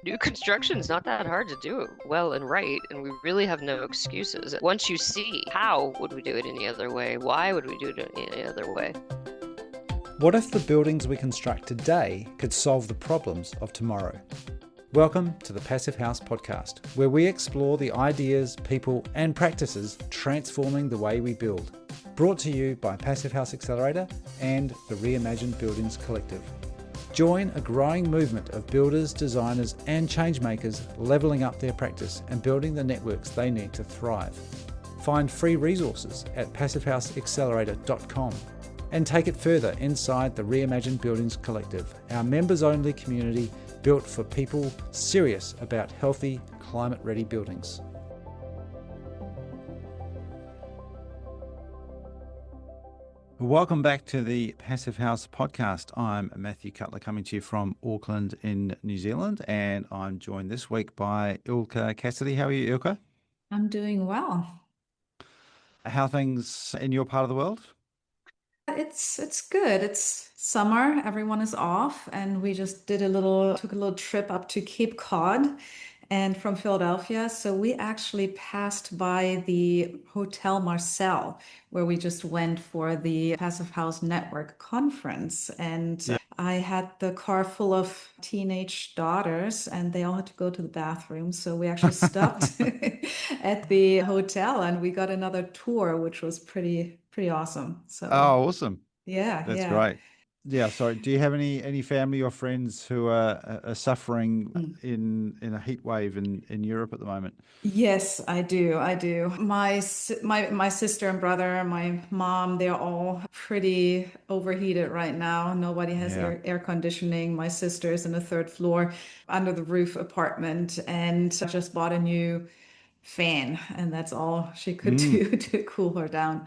New construction is not that hard to do well and right, and we really have no excuses. Once you see how would we do it any other way, why would we do it any other way? What if the buildings we construct today could solve the problems of tomorrow? Welcome to the Passive House podcast, where we explore the ideas, people, and practices transforming the way we build. Brought to you by Passive House Accelerator and the Reimagined Buildings Collective. Join a growing movement of builders, designers, and changemakers levelling up their practice and building the networks they need to thrive. Find free resources at passivehouseaccelerator.com and take it further inside the Reimagined Buildings Collective, our members-only community built for people serious about healthy, climate-ready buildings. Welcome back to the Passive House podcast. I'm Matthew Cutler coming to you from Auckland in New Zealand, and I'm joined this week by Ilka Cassidy. How are you, Ilka? I'm doing well. How are things in your part of the world? It's good. It's summer. Everyone is off, and we just took a little trip up to Cape Cod and from Philadelphia. So we actually passed by the Hotel Marcel, where we just went for the Passive House Network conference. And Yeah. I had the car full of teenage daughters, and they all had to go to the bathroom. So we actually stopped at the hotel, and we got another tour, which was pretty awesome. So Oh, awesome. yeah, That's yeah. great. Yeah, sorry. Do you have any family or friends who are suffering Mm. in a heat wave in Europe at the moment? Yes, I do. I do. My sister and brother, my mom, they're all pretty overheated right now. Nobody has Yeah. air conditioning. My sister is in a third floor under the roof apartment and just bought a new fan, and that's all she could Mm. do to cool her down.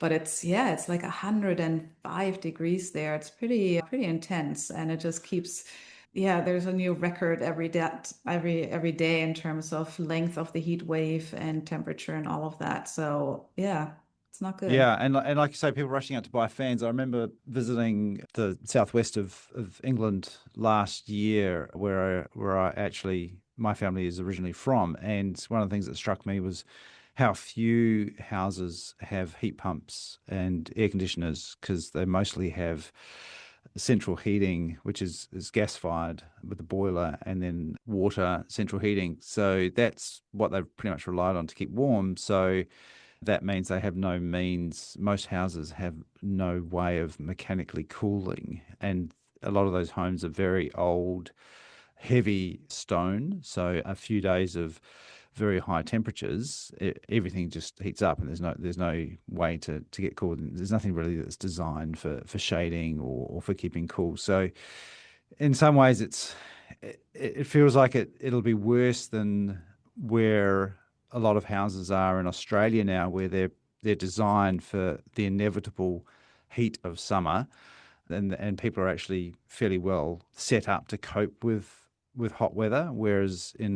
But it's like 105 degrees there. It's pretty intense, and it just keeps, yeah, there's a new record every day in terms of length of the heat wave and temperature and all of that. So yeah, it's not good. Yeah, and like you say, people rushing out to buy fans. I remember visiting the southwest of England last year, where I actually my family is originally from, and one of the things that struck me was how few houses have heat pumps and air conditioners because they mostly have central heating, which is gas fired with a boiler, and then water central heating. So that's what they've pretty much relied on to keep warm. So that means they have no means, most houses have no way of mechanically cooling. And a lot of those homes are very old, heavy stone. So a few days of very high temperatures, everything just heats up, and there's no way to get cool. There's nothing really that's designed for shading or for keeping cool. So in some ways, it feels like it'll be worse than where a lot of houses are in Australia now, where they're designed for the inevitable heat of summer, and people are actually fairly well set up to cope with hot weather, whereas I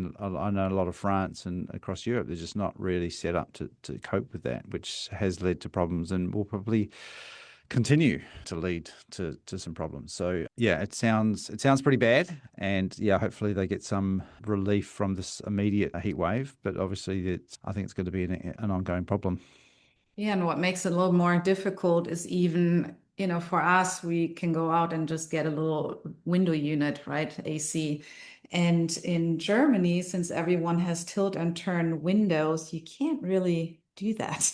know a lot of France and across Europe, they're just not really set up to cope with that, which has led to problems and will probably continue to lead to some problems. So yeah, it sounds pretty bad, and yeah, hopefully they get some relief from this immediate heat wave. But obviously, I think it's going to be an ongoing problem. Yeah, and what makes it a little more difficult is even, for us, we can go out and just get a little window unit, right? AC. And in Germany, since everyone has tilt and turn windows, you can't really do that,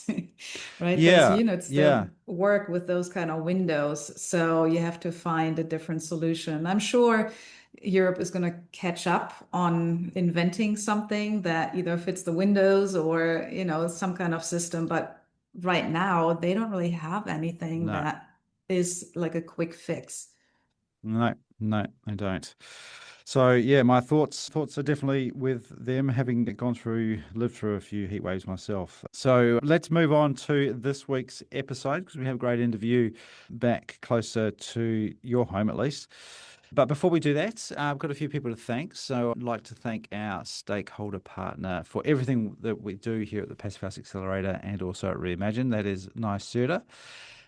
right? Those Yeah, units yeah, don't work with those kind of windows. So you have to find a different solution. I'm sure Europe is going to catch up on inventing something that either fits the windows or, some kind of system. But right now, they don't really have anything no, that is like a quick fix. no, no, I don't. So yeah, my thoughts are definitely with them, having lived through a few heat waves myself. So let's move on to this week's episode, because we have a great interview back closer to your home at least. But before we do that, I've got a few people to thank. So I'd like to thank our stakeholder partner for everything that we do here at the Passive House Accelerator and also at Reimagine. That is NYSERDA.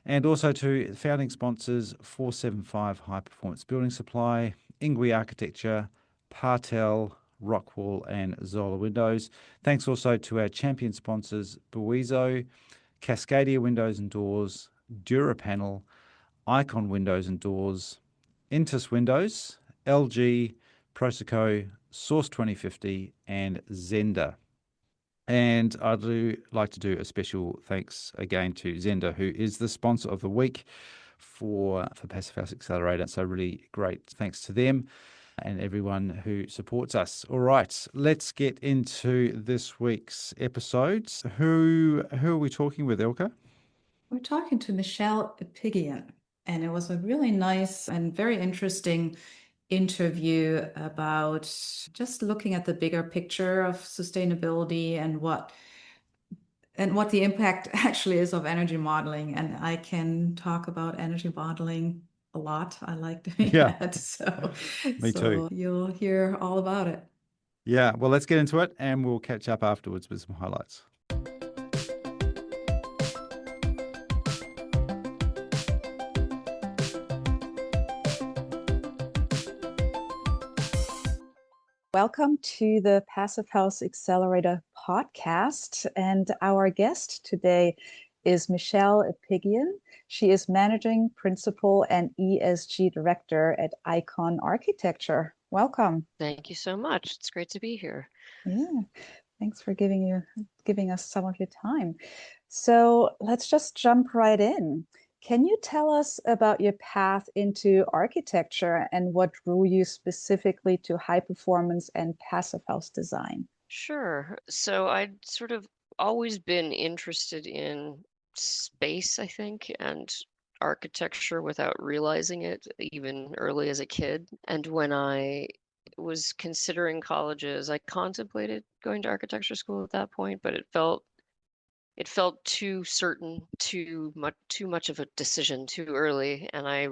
And also to founding sponsors 475 High Performance Building Supply, Ingui Architecture, Partel, Rockwall, and Zola Windows. Thanks also to our champion sponsors, Buizo, Cascadia Windows and Doors, DuraPanel, Icon Windows and Doors, Intus Windows, LG, Proseco, Source 2050, and Zender. And I do like to do a special thanks again to Zender, who is the sponsor of the week for Passive House Accelerator. So really great thanks to them and everyone who supports us. All right, let's get into this week's episodes. Who are we talking with, Ilka? We're talking to Michelle Apigian, and it was a really nice and very interesting interview about just looking at the bigger picture of sustainability and what the impact actually is of energy modeling. And I can talk about energy modeling a lot. I like doing that. So, Me too. You'll hear all about it. Yeah, well, let's get into it and we'll catch up afterwards with some highlights. Welcome to the Passive House Accelerator podcast. And our guest today is Michelle Apigian. She is Managing Principal and ESG Director at Icon Architecture. Welcome. Thank you so much. It's great to be here. Yeah, thanks for giving us some of your time. So let's just jump right in. Can you tell us about your path into architecture and what drew you specifically to high performance and passive house design? Sure. So I'd sort of always been interested in space, I think, and architecture without realizing it, even early as a kid. And when I was considering colleges, I contemplated going to architecture school at that point, but it felt too certain, too much of a decision too early. And I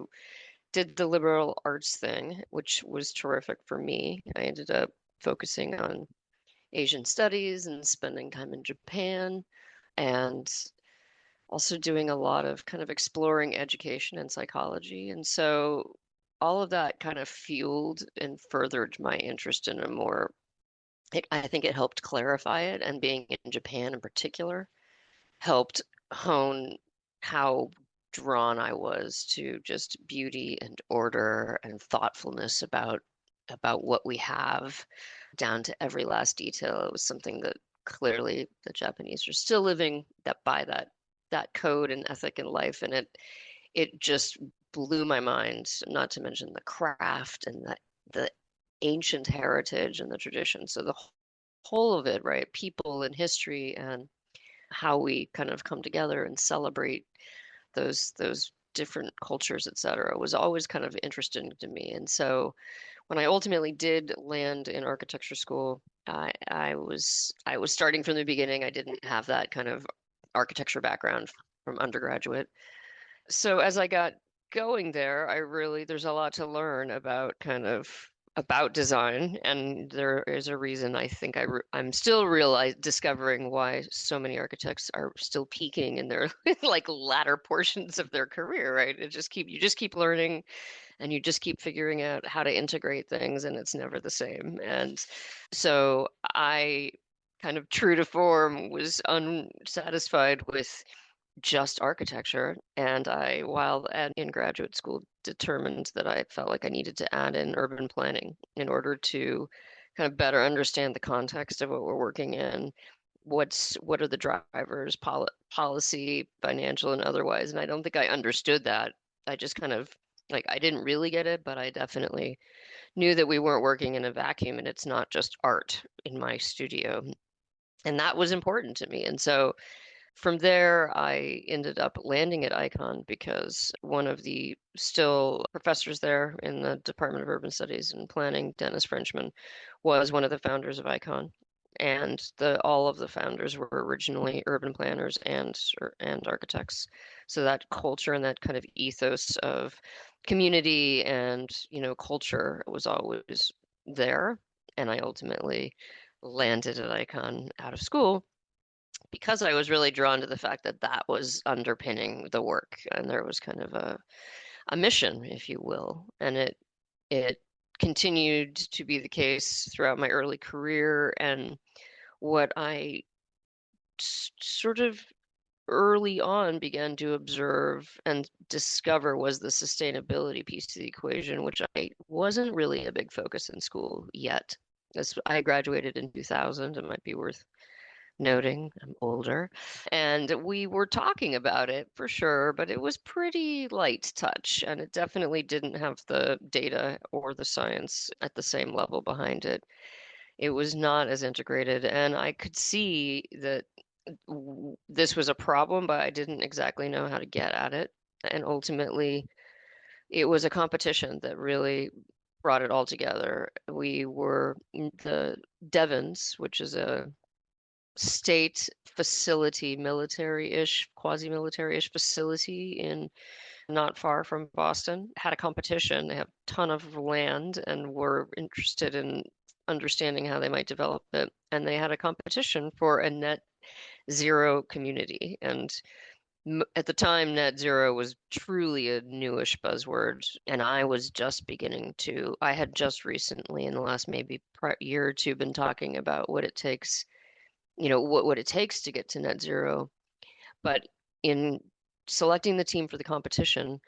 did the liberal arts thing, which was terrific for me. I ended up focusing on Asian studies and spending time in Japan, and also doing a lot of kind of exploring education and psychology. And so all of that kind of fueled and furthered my interest in a more, I think it helped clarify it. And being in Japan in particular helped hone how drawn I was to just beauty and order and thoughtfulness about what we have down to every last detail. It was something that clearly the Japanese are still living by that code and ethic in life, and it just blew my mind, not to mention the craft and the ancient heritage and the tradition. So the whole of it, right? People and history and how we kind of come together and celebrate those different cultures, et cetera, was always kind of interesting to me. And so when I ultimately did land in architecture school, I was starting from the beginning. I didn't have that kind of architecture background from undergraduate. So as I got going there, there's a lot to learn about design, and there is a reason I think I'm still discovering why so many architects are still peaking in their like latter portions of their career, right? You just keep learning, and you just keep figuring out how to integrate things, and it's never the same. And so I, kind of true to form, was unsatisfied with just architecture. And while in graduate school, determined that I felt like I needed to add in urban planning in order to kind of better understand the context of what we're working in. What are the drivers, policy, financial, and otherwise. And I don't think I understood that. I just kind of I didn't really get it, but I definitely knew that we weren't working in a vacuum, and it's not just art in my studio. And that was important to me. And so from there, I ended up landing at Icon because one of the still professors there in the Department of Urban Studies and Planning, Dennis Frenchman, was one of the founders of Icon. And all of the founders were originally urban planners and architects. So that culture and that kind of ethos of community and culture was always there. And I ultimately landed at Icon out of school because I was really drawn to the fact that that was underpinning the work, and there was kind of a mission, if you will, and it continued to be the case throughout my early career. And what I sort of early on began to observe and discover was the sustainability piece of the equation, which I wasn't really a big focus in school yet. As I graduated in 2000, it might be worth noting, I'm older, and we were talking about it for sure, but it was pretty light touch, and it definitely didn't have the data or the science at the same level behind it. It was not as integrated, and I could see that this was a problem, but I didn't exactly know how to get at it. And ultimately, it was a competition that really brought it all together. We were the Devons, which is a state facility, military-ish, quasi-military-ish facility in not far from Boston, had a competition. They have a ton of land and were interested in understanding how they might develop it. And they had a competition for a net zero community. And at the time, net zero was truly a newish buzzword. And I was just beginning to, I had just recently, in the last maybe year or two, been talking about what it takes, what it takes to get to net zero. But in selecting the team for the competition,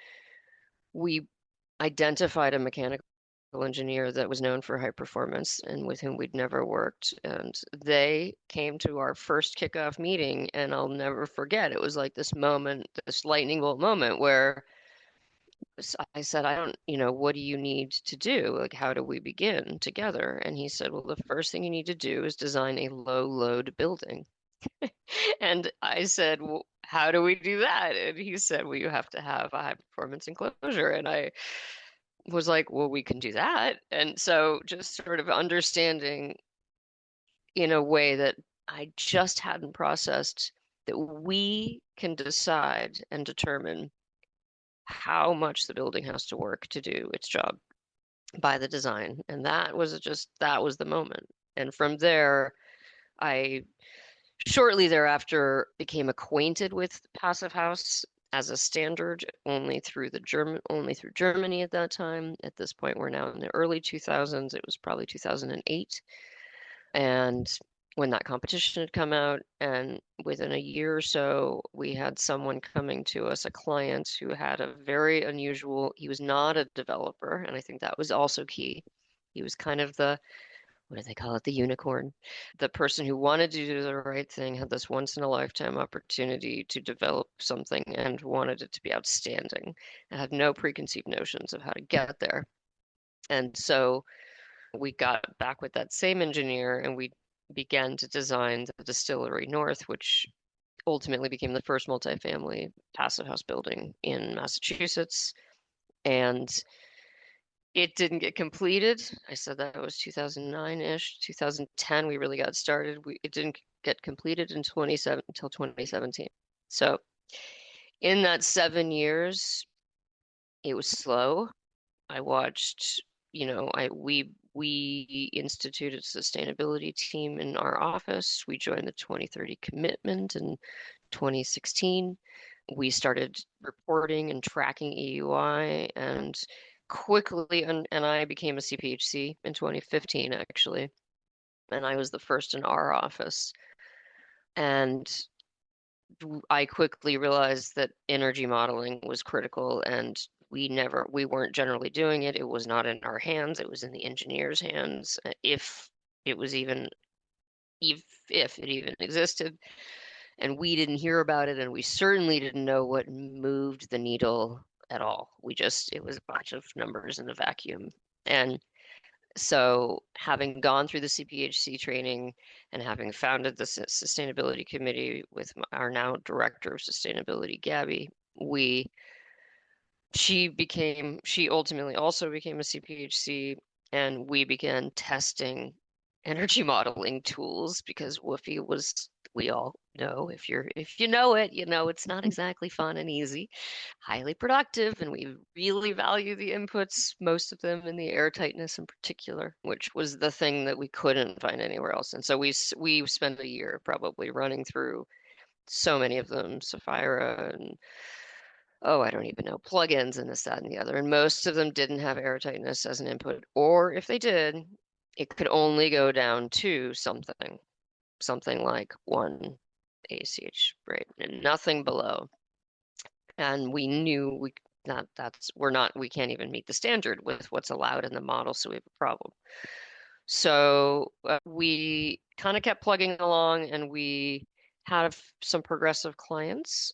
we identified a mechanical engineer that was known for high performance and with whom we'd never worked. And they came to our first kickoff meeting, and I'll never forget. It was like this moment, this lightning bolt moment where I said, I don't, what do you need to do? Like, how do we begin together? And he said, well, the first thing you need to do is design a low load building. And I said, well, how do we do that? And he said, well, you have to have a high performance enclosure. And I was like, well, we can do that. And so just sort of understanding in a way that I just hadn't processed that we can decide and determine how much the building has to work to do its job by the design. And that was the moment. And from there, I shortly thereafter became acquainted with Passive House as a standard only through Germany at that time. At this point, we're now in the early 2000s. It was probably 2008. And when that competition had come out, and within a year or so, we had someone coming to us, a client who had a very unusual, he was not a developer, and I think that was also key. He was kind of what do they call it? The unicorn. The person who wanted to do the right thing had this once in a lifetime opportunity to develop something and wanted it to be outstanding and had no preconceived notions of how to get there. And so we got back with that same engineer and we began to design the Distillery North, which ultimately became the first multifamily passive house building in Massachusetts. And it didn't get completed. I said that was 2009-ish, 2010 we really got started. It didn't get completed until 2017. So in that 7 years, it was slow. I watched, we instituted a sustainability team in our office. We joined the 2030 commitment in 2016. We started reporting and tracking EUI and quickly, and I became a CPHC in 2015, actually. And I was the first in our office. And I quickly realized that energy modeling was critical and we weren't generally doing it. It was not in our hands. It was in the engineers' hands. If it even existed. And we didn't hear about it. And we certainly didn't know what moved the needle at all. It was a bunch of numbers in a vacuum. And so having gone through the CPHC training and having founded the sustainability committee with our now director of sustainability, Gabby, she ultimately also became a CPHC and we began testing energy modeling tools because WFI was, we all know, if you know it, it's not exactly fun and easy, highly productive, and we really value the inputs, most of them in the airtightness in particular, which was the thing that we couldn't find anywhere else. And so we spent a year probably running through so many of them, Sapphira and oh, I don't even know, plugins and this, that, and the other. And most of them didn't have airtightness as an input, or if they did, it could only go down to something like 1 ACH, right? And nothing below. And we knew we can't even meet the standard with what's allowed in the model, so we have a problem. So we kind of kept plugging along, and we had some progressive clients.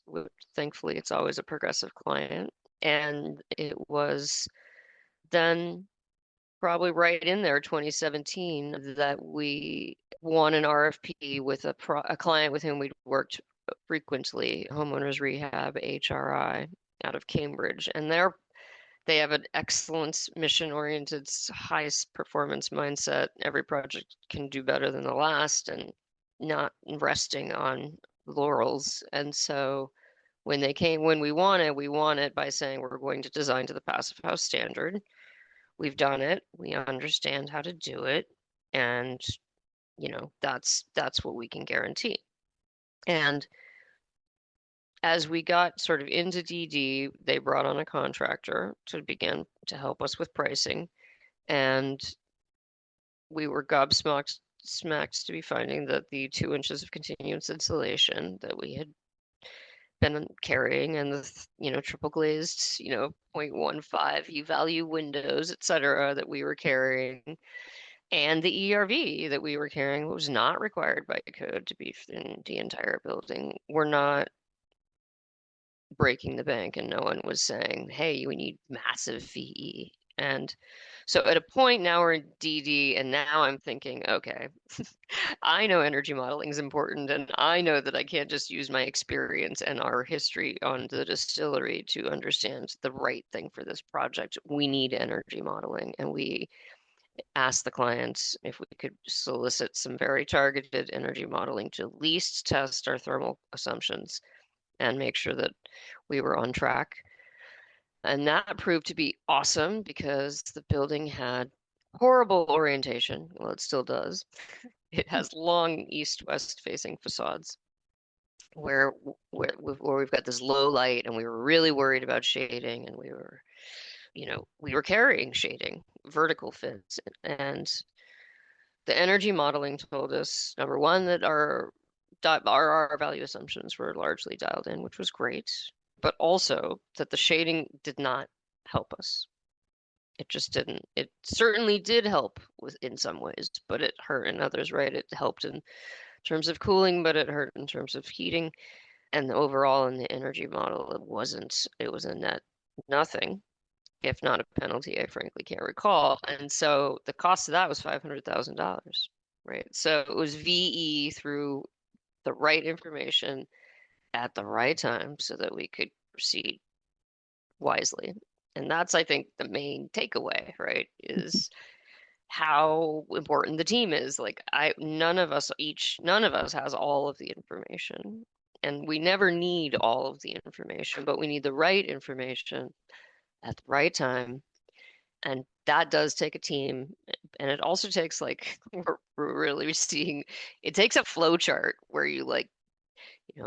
Thankfully, it's always a progressive client. And it was then probably right in there, 2017, that we won an RFP with a client with whom we'd worked frequently, Homeowners Rehab, HRI, out of Cambridge. And they have an excellent mission-oriented, highest performance mindset. Every project can do better than the last, and not resting on laurels. And so when we won it by saying we're going to design to the Passive House standard. We've done it. We understand how to do it, and that's what we can guarantee. And as we got sort of into DD, they brought on a contractor to begin to help us with pricing, and we were gobsmacked to be finding that the 2 inches of continuous insulation that we had been carrying, and the triple glazed 0.15 U-value windows, etc., that we were carrying, and the ERV that we were carrying was not required by code to be in the entire building. We're not breaking the bank, and no one was saying, hey, we need massive VE. And so at a point now we're in DD, and now I'm thinking, okay, I know energy modeling is important, and I know that I can't just use my experience and our history on the distillery to understand the right thing for this project. We need energy modeling, and we asked the clients if we could solicit some very targeted energy modeling to at least test our thermal assumptions and make sure that we were on track. And that proved to be awesome because the building had horrible orientation. Well, it still does. It has long east-west facing facades where we've got this low light, and we were really worried about shading, and we were carrying shading, vertical fits. And the energy modeling told us, number one, that our value assumptions were largely dialed in, which was great, but also that the shading did not help us. It just didn't. It certainly did help in some ways, but it hurt in others, right? It helped in terms of cooling, but it hurt in terms of heating. And overall in the energy model, it was a net nothing, if not a penalty. I frankly can't recall. And so the cost of that was $500,000, right? So it was VE through the right information at the right time so that we could proceed wisely. And that's, I think, the main takeaway, right? Is how important the team is. Like none of us has all of the information, and we never need all of the information, but we need the right information at the right time. And that does take a team. And it also takes, like, we're really seeing, it takes a flow chart where you, like,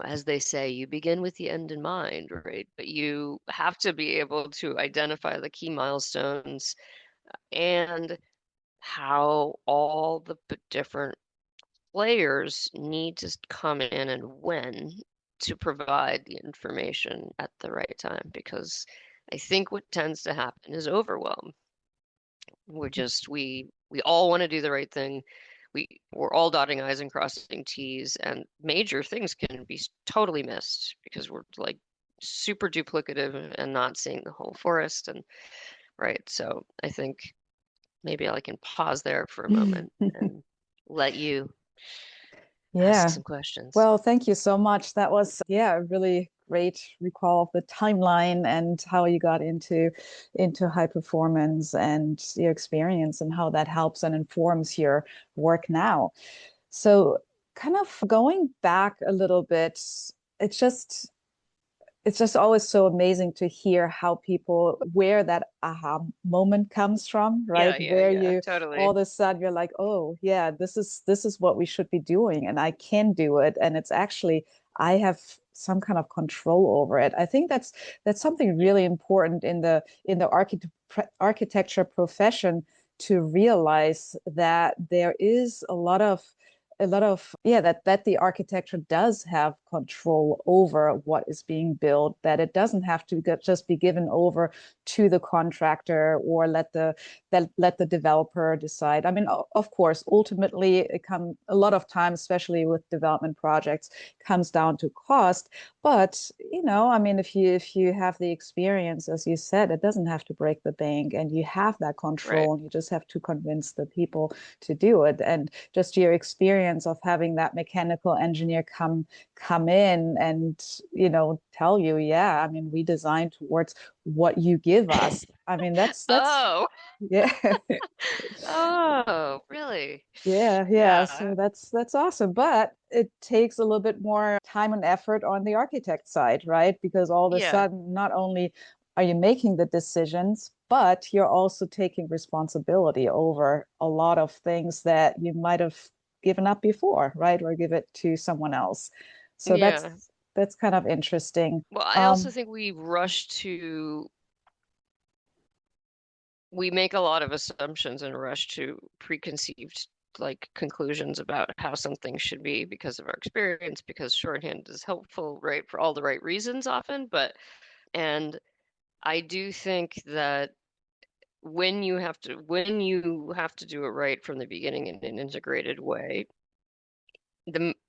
as they say, you begin with the end in mind, right? But you have to be able to identify the key milestones and how all the different players need to come in and when to provide the information at the right time. Because I think what tends to happen is overwhelm. We all want to do the right thing. We're all dotting I's and crossing T's, and major things can be totally missed because we're like super duplicative and not seeing the whole forest. And right, so I think maybe I can pause there for a moment and let you ask some questions. Well, thank you so much. That was, a really great recall of the timeline and how you got into high performance and your experience and how that helps and informs your work now. So kind of going back a little bit, it's just always so amazing to hear how where that aha moment comes from, right? You totally. All of a sudden you're like, oh yeah, this is what we should be doing, and I can do it. And it's actually, I have some kind of control over it. I think that's something really important in the architecture profession, to realize that there is a lot of that the architecture does have control over what is being built, that it doesn't have to just be given over to the contractor, or let the developer decide. I mean, of course, ultimately a lot of times, especially with development projects, comes down to cost. But I mean, if you have the experience, as you said, it doesn't have to break the bank, and you have that control, Right. and you just have to convince the people to do it. And just your experience of having that mechanical engineer come in and tell you, yeah, I mean, we design towards what you give us. I mean, that's Oh, yeah. oh, really? Yeah. Yeah, So that's awesome. But it takes a little bit more time and effort on the architect side, right? Because all of a yeah, sudden, not only are you making the decisions, but you're also taking responsibility over a lot of things that you might have given up before, right? Or give it to someone else. So yeah. that's kind of interesting. Well, I also think we make a lot of assumptions and rush to preconceived like conclusions about how something should be because of our experience, because shorthand is helpful, right, for all the right reasons often. And I do think that when you have to do it right from the beginning in an integrated way,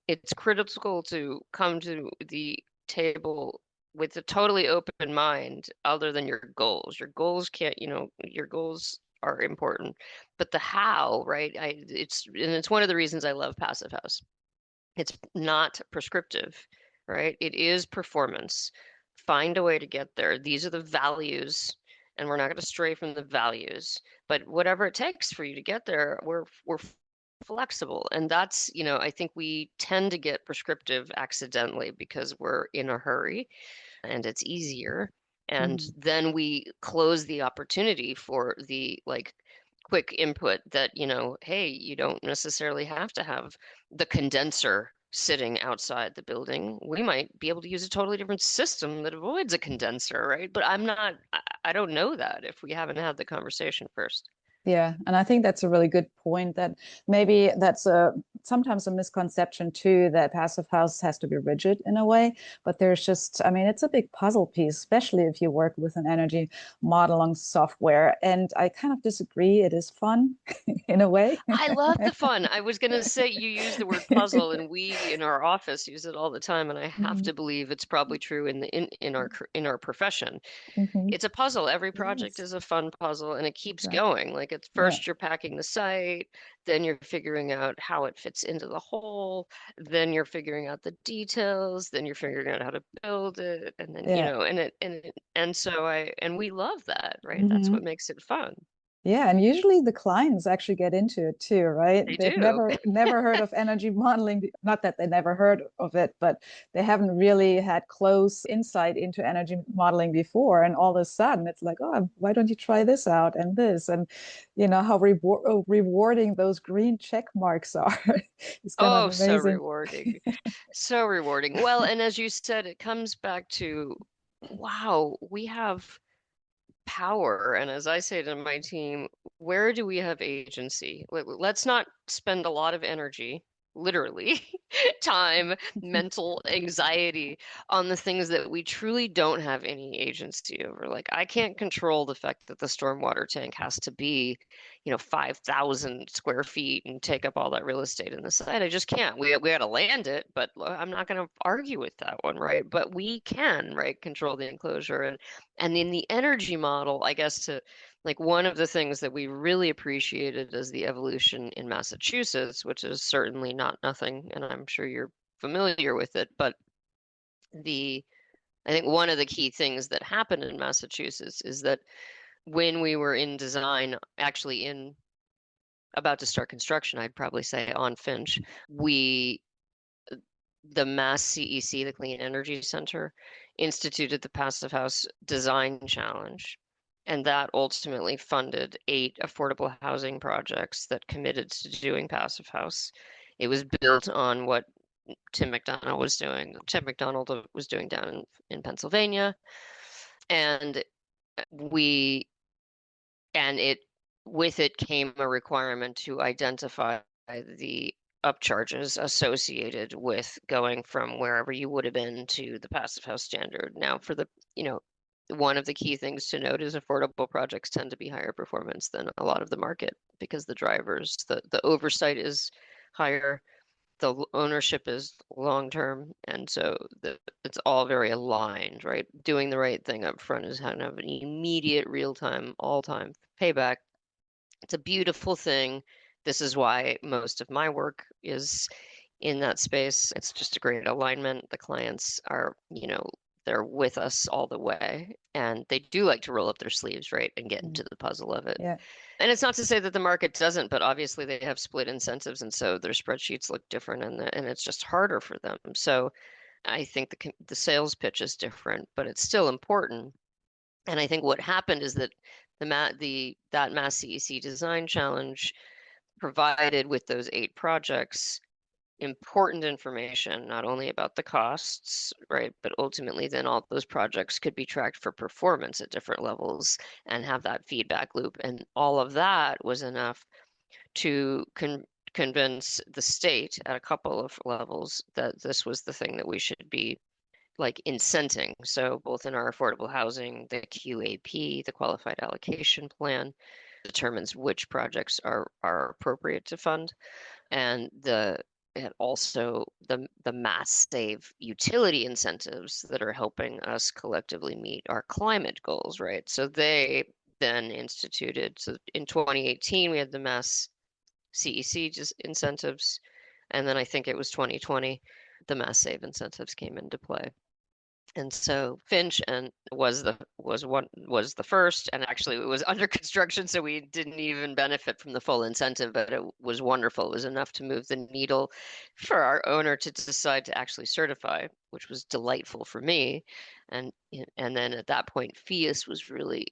it's critical to come to the table with a totally open mind other than your goals. Your goals can't, your goals are important, but the how, right? It's one of the reasons I love Passive House. It's not prescriptive, right? It is performance. Find a way to get there. These are the values, and we're not going to stray from the values. But whatever it takes for you to get there, we're flexible. And that's, I think we tend to get prescriptive accidentally because we're in a hurry and it's easier. And Mhm. then we close the opportunity for the like quick input that, hey, you don't necessarily have to have the condenser sitting outside the building. We might be able to use a totally different system that avoids a condenser, right? But I don't know that if we haven't had the conversation first. Yeah, and I think that's a really good point, that maybe that's sometimes a misconception too, that Passive House has to be rigid in a way, but there's just, I mean, it's a big puzzle piece, especially if you work with an energy modeling software. And I kind of disagree. It is fun in a way. I love the fun. I was going to say you use the word puzzle, and we in our office use it all the time, and I have Mhm. to believe it's probably true in our profession. Mhm. It's a puzzle. Every project Yes, is a fun puzzle, and it keeps exactly. going. Like, at Yeah, first you're packing the site, then you're figuring out how it fits into the whole, then you're figuring out the details, then you're figuring out how to build it, and then yeah. and we love that, right? That's what Mhm. makes it fun. Yeah, and usually the clients actually get into it too, right? They They've do. never heard of energy modeling, not that they never heard of it, but they haven't really had close insight into energy modeling before. And all of a sudden it's like, oh, why don't you try this out and this? And how rewarding those green check marks are. It's kind of Oh, so amazing. rewarding. So rewarding. Well, and as you said, it comes back to, wow, we have power. And as I say to my team, where do we have agency? Let's not spend a lot of energy, literally, time, mental anxiety on the things that we truly don't have any agency over. Like, I can't control the fact that the stormwater tank has to be, 5,000 square feet and take up all that real estate in the site. I just can't. We got to land it, but I'm not going to argue with that one, right? But we can, right, control the enclosure. And in the energy model, I guess, to like, one of the things that we really appreciated is the evolution in Massachusetts, which is certainly not nothing, and I'm sure you're familiar with it, but I think one of the key things that happened in Massachusetts is that when we were in design, actually in about to start construction, I'd probably say on Finch, the Mass CEC, the Clean Energy Center, instituted the Passive House Design Challenge. And that ultimately funded 8 affordable housing projects that committed to doing Passive House. It was built on what Tim McDonald was doing down in Pennsylvania. And we, and it, with it came a requirement to identify the upcharges associated with going from wherever you would have been to the Passive House standard. Now, for the, one of the key things to note is affordable projects tend to be higher performance than a lot of the market because the drivers, the oversight is higher, the ownership is long term, and so it's all very aligned, right? Doing the right thing up front is kind of an immediate, real time, all time payback. It's a beautiful thing. This is why most of my work is in that space. It's just a great alignment. The clients are, they're with us all the way, and they do like to roll up their sleeves, right, and get into the puzzle of it. Yeah. And it's not to say that the market doesn't, but obviously they have split incentives, and so their spreadsheets look different, and it's just harder for them. So I think the sales pitch is different, but it's still important. And I think what happened is that that Mass CEC Design Challenge provided with those 8 projects important information, not only about the costs, right, but ultimately then all those projects could be tracked for performance at different levels and have that feedback loop. And all of that was enough to convince the state at a couple of levels that this was the thing that we should be like incenting. So both in our affordable housing, the QAP, the qualified allocation plan, determines which projects are appropriate to fund, and also the mass save utility incentives that are helping us collectively meet our climate goals, right? So they then instituted, so in 2018 we had the mass CEC just incentives, and then I think it was 2020 the mass save incentives came into play. And so Finch was the first, and actually it was under construction, so we didn't even benefit from the full incentive, but it was wonderful. It was enough to move the needle for our owner to decide to actually certify, which was delightful for me. And then at that point, FIAS was really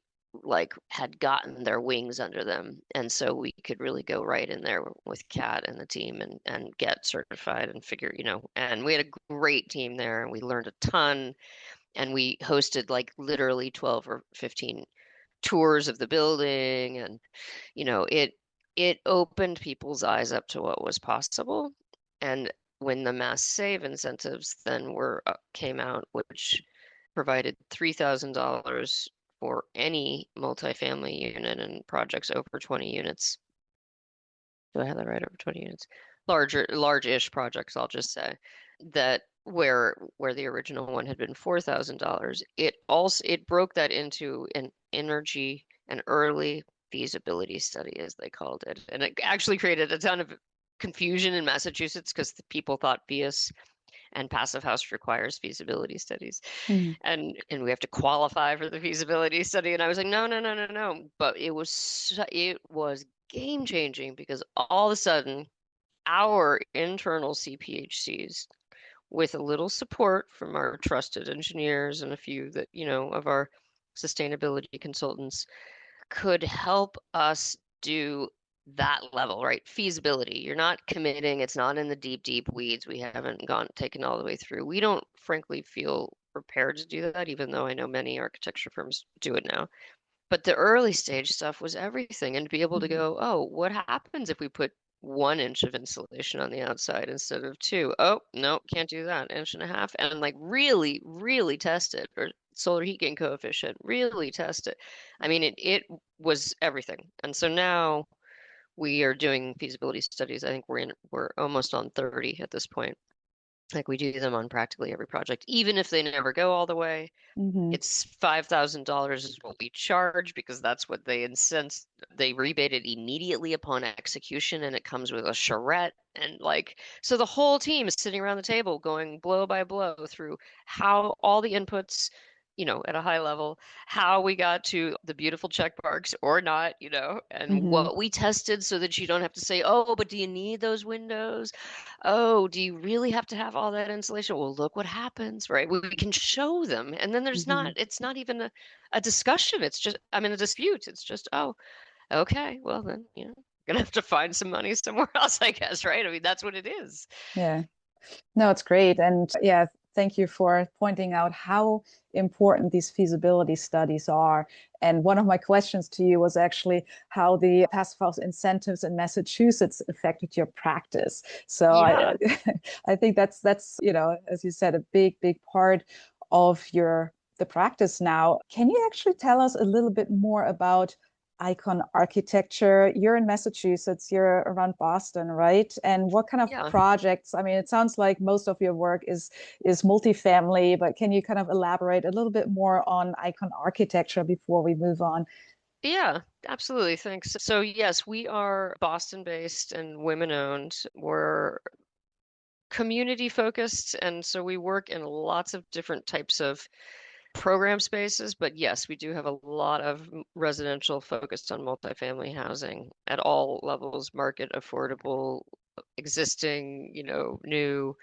had gotten their wings under them, and so we could really go right in there with Kat and the team and get certified and figure, and we had a great team there, and we learned a ton, and we hosted like literally 12 or 15 tours of the building, and it opened people's eyes up to what was possible. And when the mass save incentives then came out, which provided $3,000 for any multifamily unit and projects over 20 units. Do I have that right? Over 20 units? Large-ish projects, I'll just say. That where the original one had been $4,000, it broke that into an early feasibility study, as they called it. And it actually created a ton of confusion in Massachusetts because the people thought FIAS and Passive House requires feasibility studies. And we have to qualify for the feasibility study. And I was like, no. But it was game changing because all of a sudden our internal CPHCs, with a little support from our trusted engineers and a few that, of our sustainability consultants, could help us do that level, right? Feasibility. You're not committing. It's not in the deep weeds. We haven't taken all the way through. We don't frankly feel prepared to do that, even though I know many architecture firms do it now. But the early stage stuff was everything. And to be able to go, oh, what happens if we put 1 inch of insulation on the outside instead of 2? Oh, no, can't do that. 1.5 inches. And like really, really test it. Or solar heat gain coefficient, really test it. I mean, it was everything. And so now we are doing feasibility studies. I think we're almost on 30 at this point. Like we do them on practically every project, even if they never go all the way. It's $5,000 is what we charge because that's what they incent. They rebate it immediately upon execution, and it comes with a charrette. And so the whole team is sitting around the table going blow by blow through how all the inputs, at a high level, how we got to the beautiful check marks or not, and what we tested so that you don't have to say, oh, but do you need those windows? Oh, do you really have to have all that insulation? Well, look what happens, right? We can show them. And then it's not even a discussion. It's just, a dispute. It's just, oh, okay, well then, gonna have to find some money somewhere else, I guess, right? That's what it is. Yeah. No, it's great. And yeah, thank you for pointing out how important these feasibility studies are. And one of my questions to you was actually how the passive house incentives in Massachusetts affected your practice. So Yeah. I think that's, you know, as you said, a big part of the practice now. Can you actually tell us a little bit more about icon architecture? You're in Massachusetts, you're around Boston, right? And what kind of Yeah. projects? I mean, it sounds like most of your work is multifamily, but can you kind of elaborate a little bit more on icon architecture before we move on? Yeah, absolutely. Thanks. So yes, we are Boston based and women owned. We're community focused, and so we work in lots of different types of program spaces, but yes, we do have a lot of residential focused on multifamily housing at all levels, market, affordable, existing, new.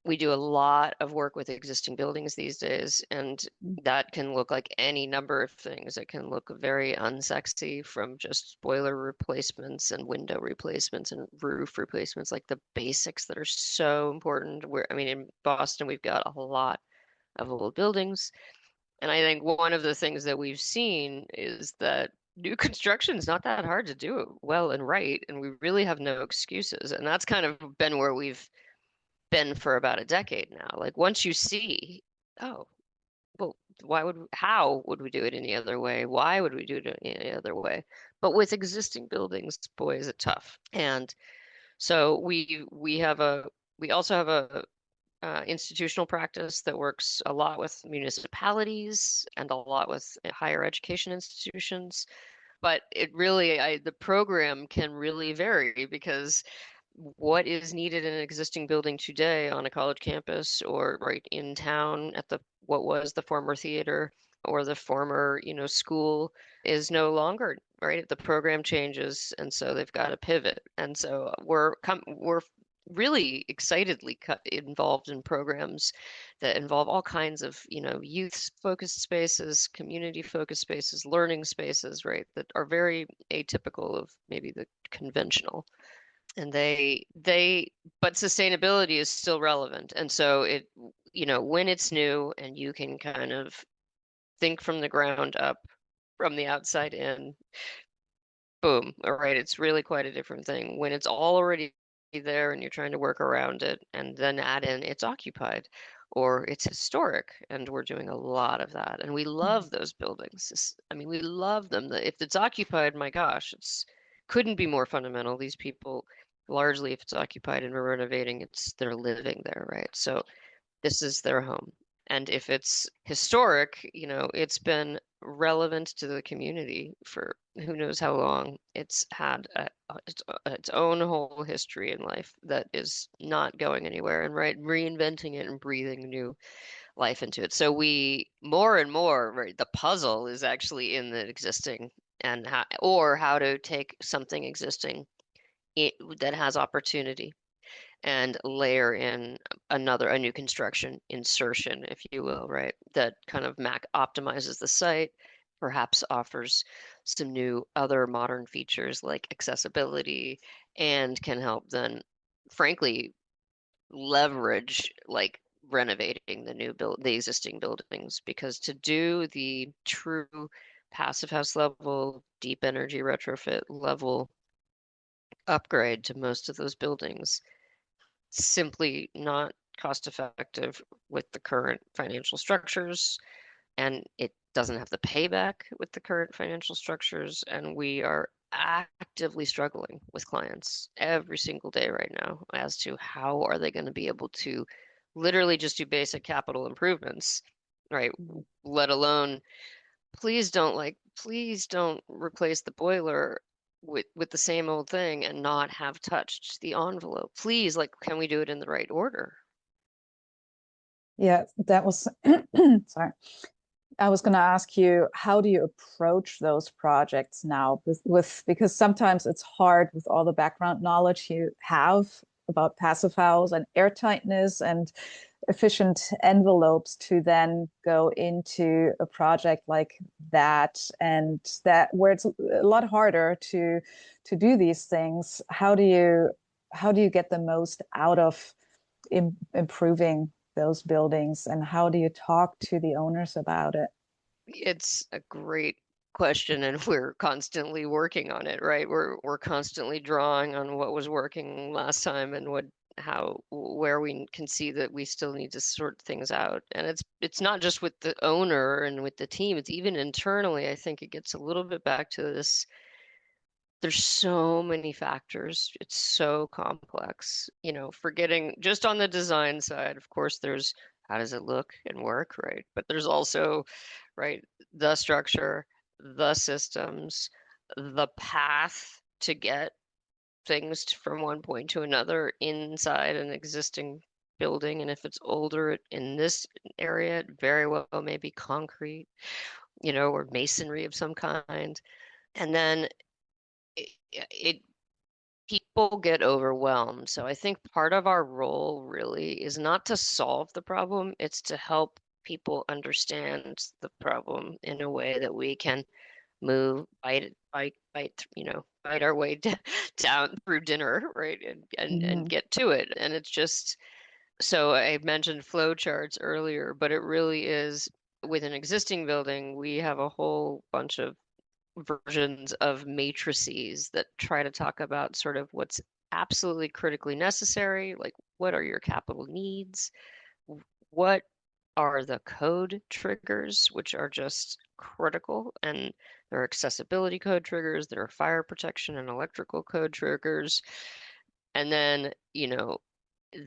We do a lot of work with existing buildings these days, and that can look like any number of things. It can look very unsexy, from just boiler replacements and window replacements and roof replacements, like the basics that are so important. I mean, in Boston, we've got a lot of old buildings. And I think one of the things that we've seen is that new construction is not that hard to do it well and right, and we really have no excuses. And that's kind of been where we've been for about a decade now. Like once you see, oh, well, how would we do it any other way? Why would we do it any other way? But with existing buildings, boy, is it tough. And so we also have a institutional practice that works a lot with municipalities and a lot with higher education institutions. But the program can really vary, because what is needed in an existing building today on a college campus or right in town at what was the former theater or the former, school is no longer, right? The program changes, and so they've got to pivot. And so we're really excitedly involved in programs that involve all kinds of, youth focused spaces, community focused spaces, learning spaces, right? That are very atypical of maybe the conventional. And but sustainability is still relevant. And so when it's new and you can kind of think from the ground up, from the outside in, boom, all right, it's really quite a different thing. When it's all already there and you're trying to work around it and then add in it's occupied or it's historic, and we're doing a lot of that. And we love those buildings. I mean, we love them. If it's occupied, my gosh, it's couldn't be more fundamental. These people, largely, if it's occupied and we're renovating, they're living there, right? So this is their home. And if it's historic, it's been relevant to the community for who knows how long. It's had its own whole history in life that is not going anywhere, and right, reinventing it and breathing new life into it. So we more and more, right, the puzzle is actually in the existing, and how to take something existing that has opportunity and layer in a new construction insertion, if you will, right? That kind of optimizes the site, perhaps offers some new other modern features like accessibility, and can help then, frankly, leverage like renovating the existing buildings, because to do the true passive house level, deep energy retrofit level upgrade to most of those buildings, simply not cost effective with the current financial structures, and it doesn't have the payback with the current financial structures. And we are actively struggling with clients every single day right now as to how are they going to be able to literally just do basic capital improvements, right? Let alone, please don't replace the boiler with the same old thing and not have touched the envelope. Please, like, can we do it in the right order? Yeah, that was sorry. I was going to ask you, how do you approach those projects now because sometimes it's hard with all the background knowledge you have about passive house and airtightness and efficient envelopes to then go into a project like that, and that where it's a lot harder to do these things. How do you get the most out of improving those buildings, and how do you talk to the owners about it? It's a great question, and we're constantly working on it, right? We're constantly drawing on what was working last time and where we can see that we still need to sort things out. And it's not just with the owner and with the team, it's even internally. I think it gets a little bit back to this. There's so many factors. It's so complex. Forgetting just on the design side, of course, there's how does it look and work, right? But there's also, right, the structure, the systems, the path to get things from one point to another inside an existing building. And if it's older in this area, it very well may be concrete, or masonry of some kind. And then it people get overwhelmed. So I think part of our role really is not to solve the problem, it's to help people understand the problem in a way that we can move, bite our way down through dinner, right? And get to it. And it's just, so I mentioned flow charts earlier, but it really is with an existing building, we have a whole bunch of versions of matrices that try to talk about sort of what's absolutely critically necessary, like what are your capital needs, what are the code triggers, which are just critical, and there are accessibility code triggers, there are fire protection and electrical code triggers, and then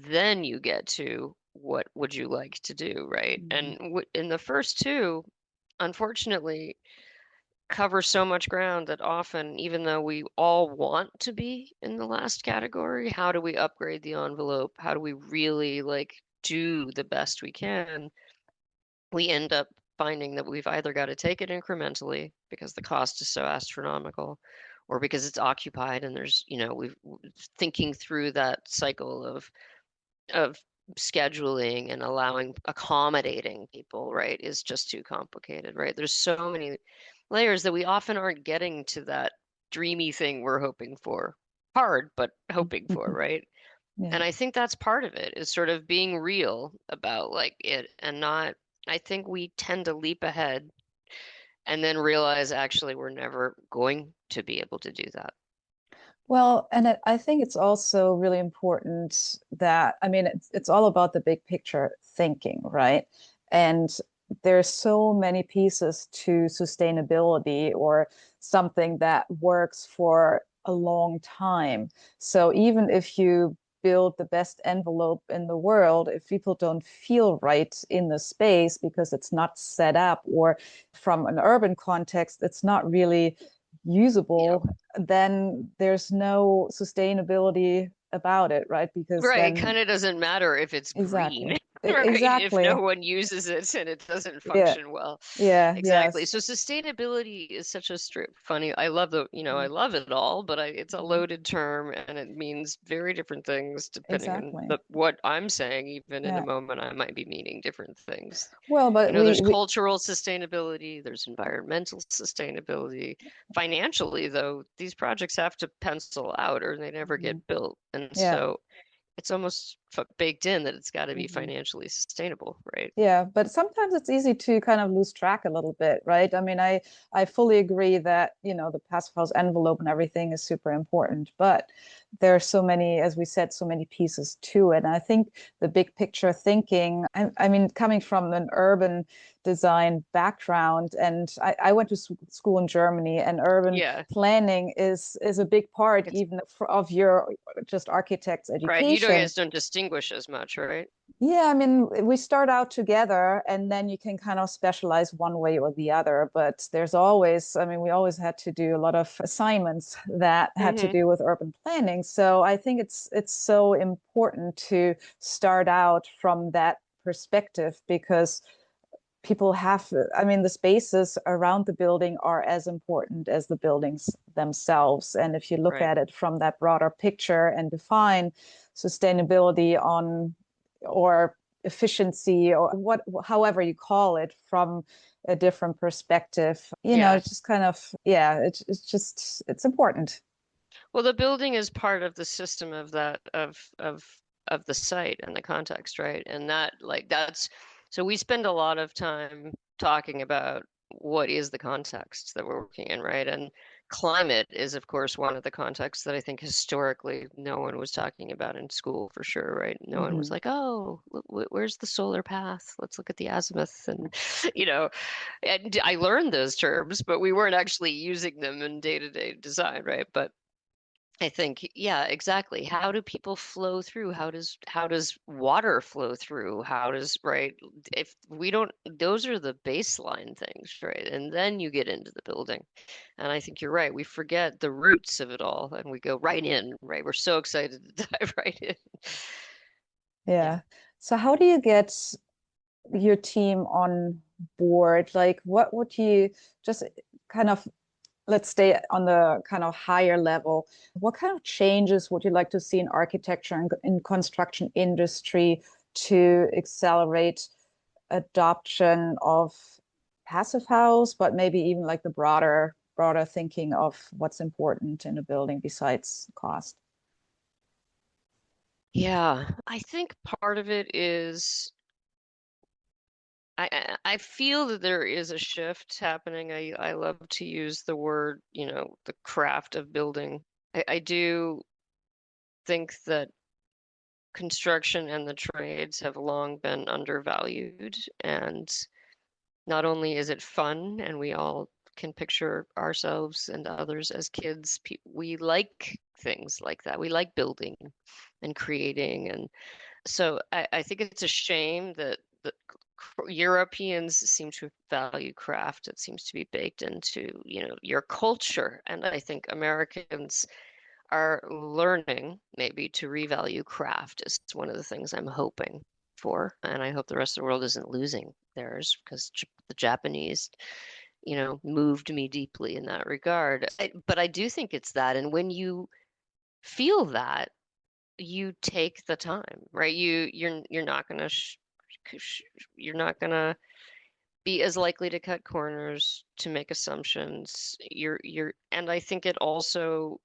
then you get to what would you like to do, right? And in the first two, unfortunately, cover so much ground that often, even though we all want to be in the last category, how do we upgrade the envelope? How do we really do the best we can? We end up finding that we've either got to take it incrementally because the cost is so astronomical, or because it's occupied and there's, we've thinking through that cycle of scheduling and accommodating people, right, is just too complicated, right? There's so many layers that we often aren't getting to that dreamy thing we're hoping for. Hard, but hoping for, right? Yeah. And I think that's part of it, is sort of being real about it, and not, I think we tend to leap ahead and then realize actually we're never going to be able to do that. Well, and I think it's also really important that, I mean, it's all about the big picture thinking, right? And there's so many pieces to sustainability, or something that works for a long time. So even if you build the best envelope in the world, if people don't feel right in the space because it's not set up, or from an urban context, it's not really usable, then there's no sustainability about it, right? Because Right, then kind of doesn't matter if it's green, right? Exactly. If no one uses it and it doesn't Yeah. function well. Yeah. Exactly. Yes. So sustainability is such a funny, I love I love it all, but it's a loaded term and it means very different things depending Exactly. on what I'm saying. Even in a Yeah. moment, I might be meaning different things. Well, but There's cultural sustainability, there's environmental sustainability. Financially, though, these projects have to pencil out or they never get built. And Yeah. so it's almost baked in that it's got to be financially sustainable, right? Yeah, but sometimes it's easy to kind of lose track a little bit, right? I mean, I fully agree that, the passive house envelope and everything is super important, but there are so many, as we said, so many pieces to it. And I think the big picture thinking, I mean, coming from an urban design background, and I went to school in Germany, and urban planning is a big part even of your just architect's education. Right, you guys don't distinguish as much, right? Yeah, I mean, we start out together and then you can kind of specialize one way or the other. But there's always, I mean, we always had to do a lot of assignments that had to do with urban planning. So I think it's so important to start out from that perspective, because people have, I mean, the spaces around the building are as important as the buildings themselves. And if you look at it from that broader picture and define sustainability or efficiency, or however you call it, from a different perspective, it's just kind of, it's important. Well, the building is part of the system of that of of the site and the context, right? And so we spend a lot of time talking about what is the context that we're working in, right? And climate is, of course, one of the contexts that I think historically no one was talking about in school for sure, right? No one was Mm-hmm. like, oh, where's the solar path? Let's look at the azimuth. And, you know, and I learned those terms, but we weren't actually using them in day-to-day design, right? But I think, yeah, exactly. How do people flow through? How does water flow through? Right? If we don't, those are the baseline things, right? And then you get into the building. And I think you're right. We forget the roots of it all and we go right in, right? We're so excited to dive right in. Yeah. Yeah. So how do you get your team on board? Like, what would you just kind of, let's stay on the kind of higher level. What kind of changes would you like to see in architecture and in construction industry to accelerate adoption of passive house, but maybe even like the broader thinking of what's important in a building besides cost? Yeah. I think part of it is I feel that there is a shift happening. I love to use the word, the craft of building. I do think that construction and the trades have long been undervalued, and not only is it fun, and we all can picture ourselves and others as kids, we like things like that. We like building and creating, and so I think it's a shame that the Europeans seem to value craft. It seems to be baked into, your culture. And I think Americans are learning maybe to revalue craft is one of the things I'm hoping for. And I hope the rest of the world isn't losing theirs because the Japanese, moved me deeply in that regard. But I do think it's that. And when you feel that, you take the time, right? You're not gonna you're not gonna be as likely to cut corners, to make assumptions. And I think it also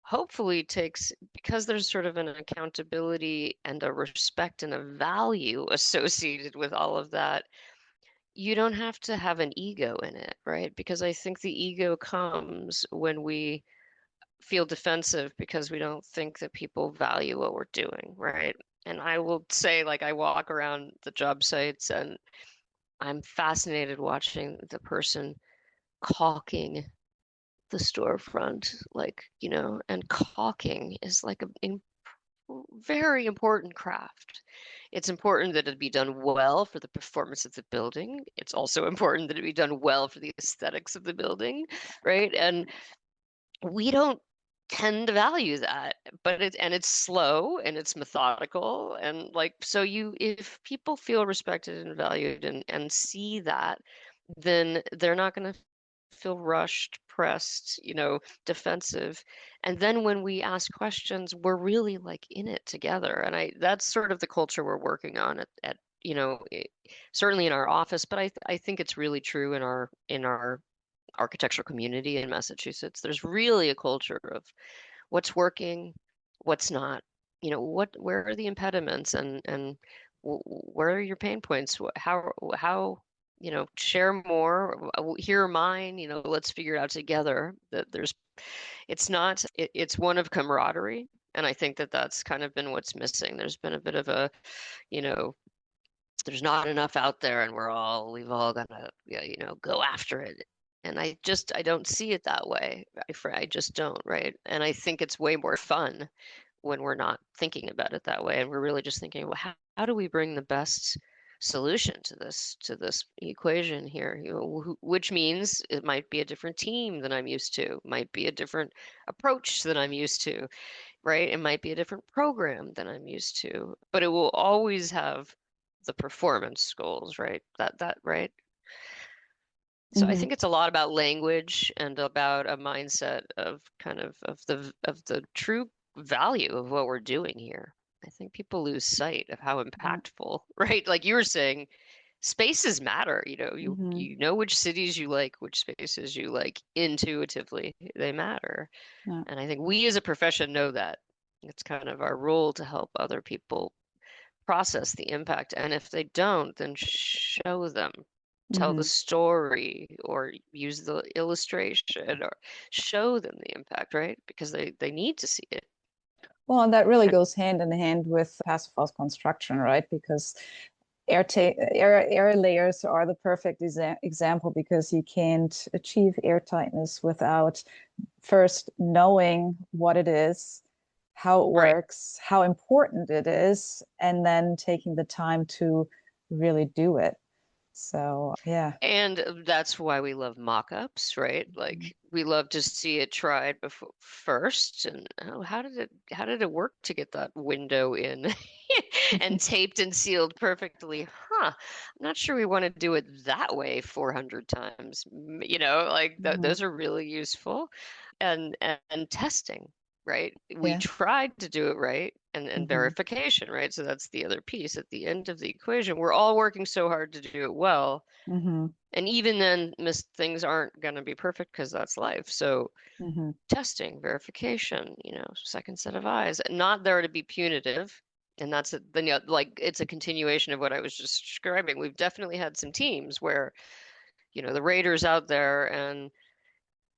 hopefully takes, because there's sort of an accountability and a respect and a value associated with all of that. You don't have to have an ego in it, right? Because I think the ego comes when we feel defensive because we don't think that people value what we're doing, right? And I will say, like, I walk around the job sites and I'm fascinated watching the person caulking the storefront, like, and caulking is like a very important craft. It's important that it be done well for the performance of the building. It's also important that it be done well for the aesthetics of the building, right? And we don't tend to value that, but it's slow and it's methodical, and like, so if people feel respected and valued and see that, then they're not going to feel rushed, pressed, defensive. And then when we ask questions, we're really like in it together. And that's sort of the culture we're working on at certainly in our office, but I think it's really true in our architectural community in Massachusetts. There's really a culture of what's working, what's not, where are the impediments, and where are your pain points? How, share more, here are mine, let's figure it out together. It's one of camaraderie. And I think that that's kind of been what's missing. There's been a bit of a, you know, there's not enough out there and we've all got to, go after it. And I don't see it that way. I just don't, right? And I think it's way more fun when we're not thinking about it that way. And we're really just thinking, well, how do we bring the best solution to this equation here? Which means it might be a different team than I'm used to, might be a different approach than I'm used to, right? It might be a different program than I'm used to, but it will always have the performance goals, right? Right? So I Mm-hmm. think it's a lot about language and about a mindset of kind of the true value of what we're doing here. I think people lose sight of how Yeah. impactful, right? Like you were saying, spaces matter. You Mm-hmm. you know which cities you like, which spaces you like intuitively. They matter. Yeah. And I think we as a profession know that. It's kind of our role to help other people process the impact. And if they don't, then show them, tell the Mm-hmm. story, or use the illustration, or show them the impact, right? Because they need to see it. Well, and that really goes hand in hand with passive house construction, right? Because air layers are the perfect example, because you can't achieve air tightness without first knowing what it is, how it Right. works, how important it is, and then taking the time to really do it. So, yeah. And that's why we love mock-ups, right? Mhm. Like we love to see it tried before first, and oh, how did it work to get that window in and taped and sealed perfectly? Huh. I'm not sure we want to do it that way 400 times. Like Mhm. those are really useful. And testing, right? We Yeah. tried to do it right, and Hmm. verification, right? So that's the other piece at the end of the equation. We're all working so hard to do it well. Hmm. And even then, things aren't going to be perfect because that's life. So Hmm. testing, verification, second set of eyes, not there to be punitive. And that's it. Then, like it's a continuation of what I was just describing. We've definitely had some teams where, the rater's out there and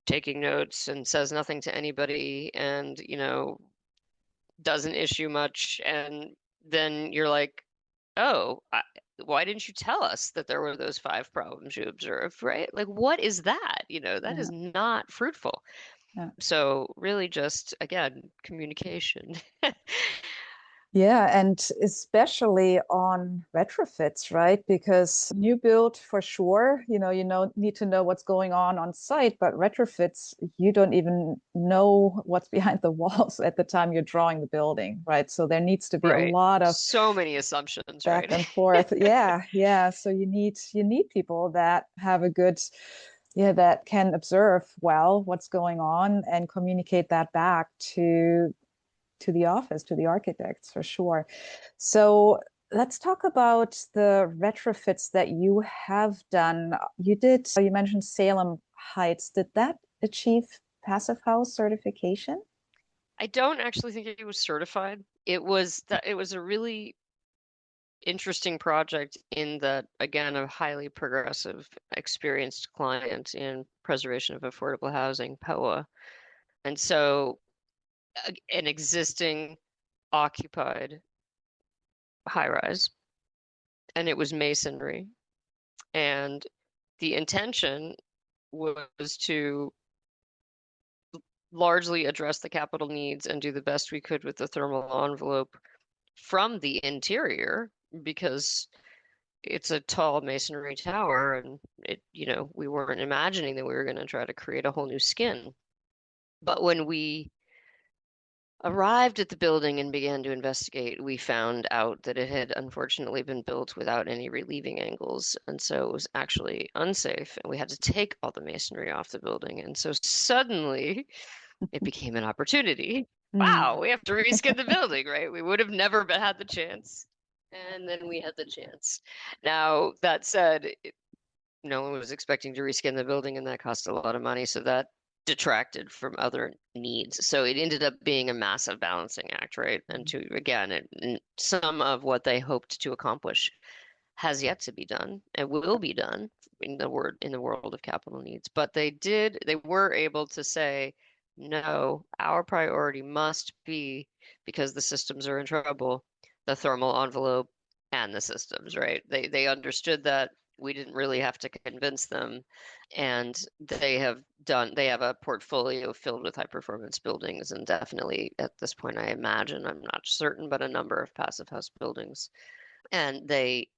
taking notes and says nothing to anybody and, doesn't issue much. And then you're like, oh, why didn't you tell us that there were those 5 problems you observed, right? Like, what is that? That Yeah. is not fruitful. Yeah. So really just, again, communication. Yeah, and especially on retrofits, right? Because new build for sure, need to know what's going on site, but retrofits, you don't even know what's behind the walls at the time you're drawing the building, right? So there needs to be a Right. lot of So many assumptions, back right? and forth. Yeah, yeah. So you need people that have a good, yeah, that can observe well what's going on and communicate that back to the office, to the architects for sure. So let's talk about the retrofits that you have done. You mentioned Salem Heights. Did that achieve Passive House certification? I don't actually think it was certified. It was a really interesting project in that, again, a highly progressive, experienced client in preservation of affordable housing, POA. And so an existing occupied high rise, and it was masonry. And the intention was to largely address the capital needs and do the best we could with the thermal envelope from the interior because it's a tall masonry tower and we weren't imagining that we were going to try to create a whole new skin. But when we arrived at the building and began to investigate, we found out that it had unfortunately been built without any relieving angles, and so it was actually unsafe, and we had to take all the masonry off the building. And so suddenly it became an opportunity. Mm. Wow, we have to reskin the building, right? We would have never had the chance. And then we had the chance. Now, that said, no one was expecting to reskin the building, and that cost a lot of money. So that detracted from other needs. So it ended up being a massive balancing act, right? And to, again, some of what they hoped to accomplish has yet to be done and will be done in the world of capital needs. But they were able to say, no, our priority must be, because the systems are in trouble, the thermal envelope and the systems, right? They understood that we didn't really have to convince them, and they have a portfolio filled with high performance buildings, and definitely at this point, I imagine, I'm not certain, but a number of passive house buildings. And they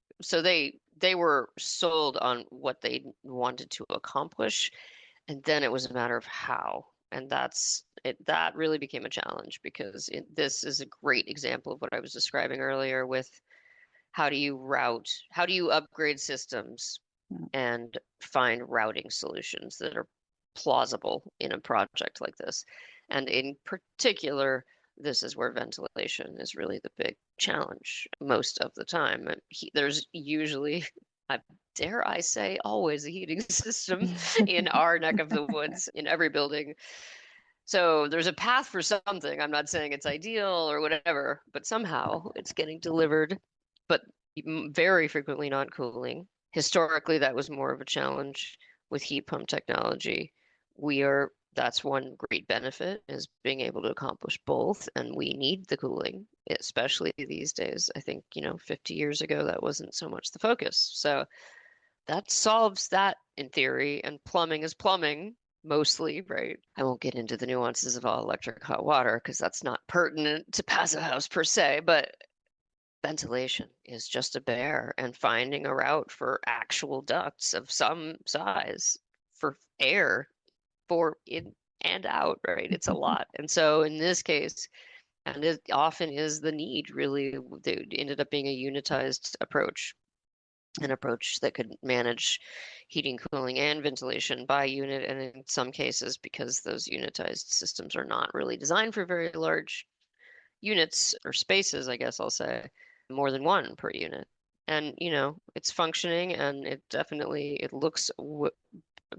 were sold on what they wanted to accomplish, and then it was a matter of how. And that really became a challenge because this is a great example of what I was describing earlier with how do you upgrade systems Mm. and find routing solutions that are plausible in a project like this. And in particular, this is where ventilation is really the big challenge most of the time. There's usually, dare I say, always a heating system in our neck of the woods in every building. So there's a path for something. I'm not saying it's ideal or whatever, but somehow it's getting delivered, but very frequently not cooling. Historically, that was more of a challenge with heat pump technology. That's one great benefit is being able to accomplish both, and we need the cooling, especially these days. I think, 50 years ago, that wasn't so much the focus. So that solves that in theory, and plumbing is plumbing mostly, right? I won't get into the nuances of all electric hot water because that's not pertinent to Passive House per se, but ventilation is just a bear, and finding a route for actual ducts of some size for air for in and out, right? It's a lot. And so in this case, and it often is the need really, they ended up being a unitized approach, an approach that could manage heating, cooling, and ventilation by unit. And in some cases, because those unitized systems are not really designed for very large units or spaces, I guess I'll say, more than one per unit. And, it's functioning, and it looks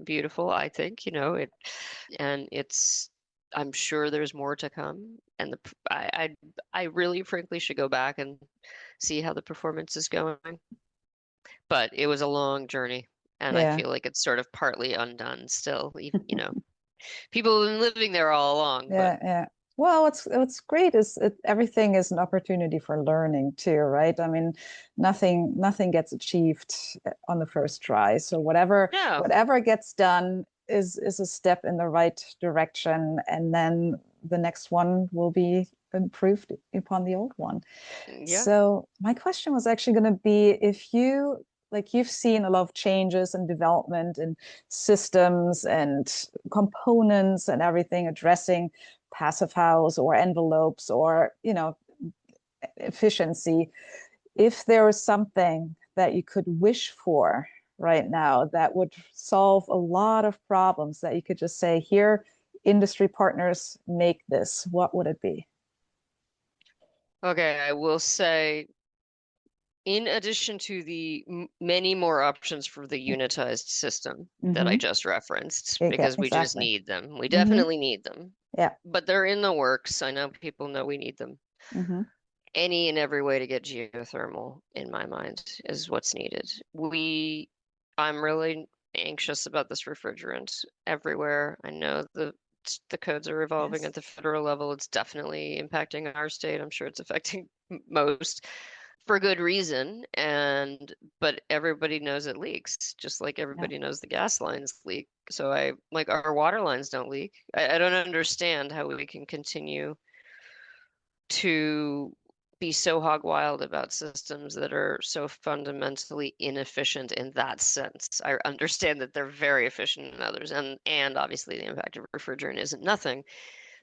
beautiful, I think, and I'm sure there's more to come. And I really frankly should go back and see how the performance is going. But it was a long journey, and I Yeah. feel like it's sort of partly undone still. Even, people have been living there all along, Yeah, but yeah. Well, what's great is everything is an opportunity for learning too, right? I mean, nothing gets achieved on the first try. So no, whatever gets done is a step in the right direction, and then the next one will be improved upon the old one. yeah. So my question was actually going to be if you've seen a lot of changes and development in systems and components and everything addressing passive house or envelopes or, efficiency. If there was something that you could wish for right now that would solve a lot of problems that you could just say, here, industry partners make this, what would it be? Okay, I will say, in addition to the many more options for the unitized system that I Mm-hmm. just referenced, Yeah, because we just exactly. need them. We Mm-hmm. definitely need them, Yeah. but they're in the works. I know people know we need them. Mm-hmm. Any and every way to get geothermal, in my mind, is what's needed. I'm really anxious about this refrigerant everywhere. I know the codes are evolving Yes. at the federal level. It's definitely impacting our state. I'm sure it's affecting most for good reason. But everybody knows it leaks, just like Yeah. everybody knows the gas lines leak. So I like our water lines don't leak. I don't understand how we can continue to be so hog wild about systems that are so fundamentally inefficient in that sense. I understand that they're very efficient in others, and obviously the impact of refrigerant isn't nothing.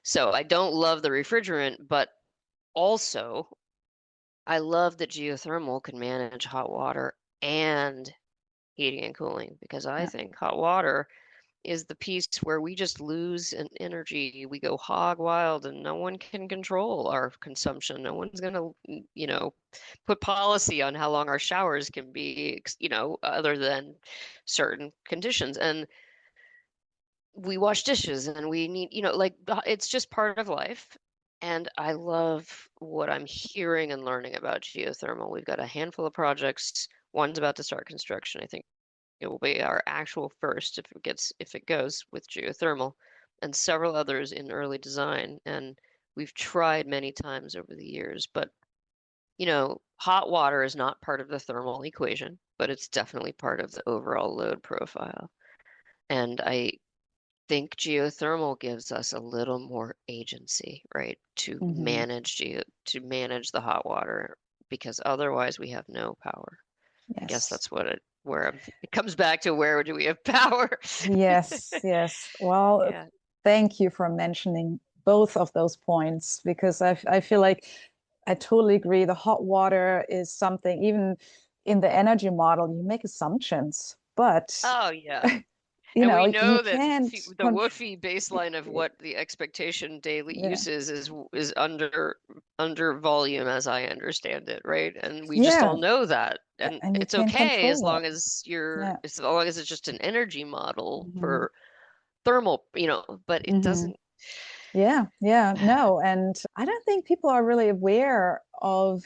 So I don't love the refrigerant, but also I love that geothermal can manage hot water and heating and cooling, because I Yeah. think hot water is the piece where we just lose an energy. We go hog wild, and no one can control our consumption. No one's going to, put policy on how long our showers can be, other than certain conditions. And we wash dishes, and we need, like it's just part of life. And I love what I'm hearing and learning about geothermal. We've got a handful of projects. One's about to start construction. I think it will be our actual first if it goes with geothermal, and several others in early design. And we've tried many times over the years, but hot water is not part of the thermal equation, but it's definitely part of the overall load profile. And I think geothermal gives us a little more agency, right, to Mm-hmm. manage the hot water, because otherwise we have no power. I guess Yes. that's it comes back to, where do we have power? Yes, yes. Well, Yeah. thank you for mentioning both of those points because I feel like I totally agree. The hot water is something, even in the energy model, you make assumptions, but Oh, yeah. you And we know, you know that can't the control. woofy baseline of what the expectation daily Yeah. use is under volume, as I understand it, right? And we just Yeah, all know that. And and you it's can't okay control it. Yeah. as long as it's just an energy model Hmm. for thermal, but it Hmm. doesn't. Yeah, yeah, no. And I don't think people are really aware of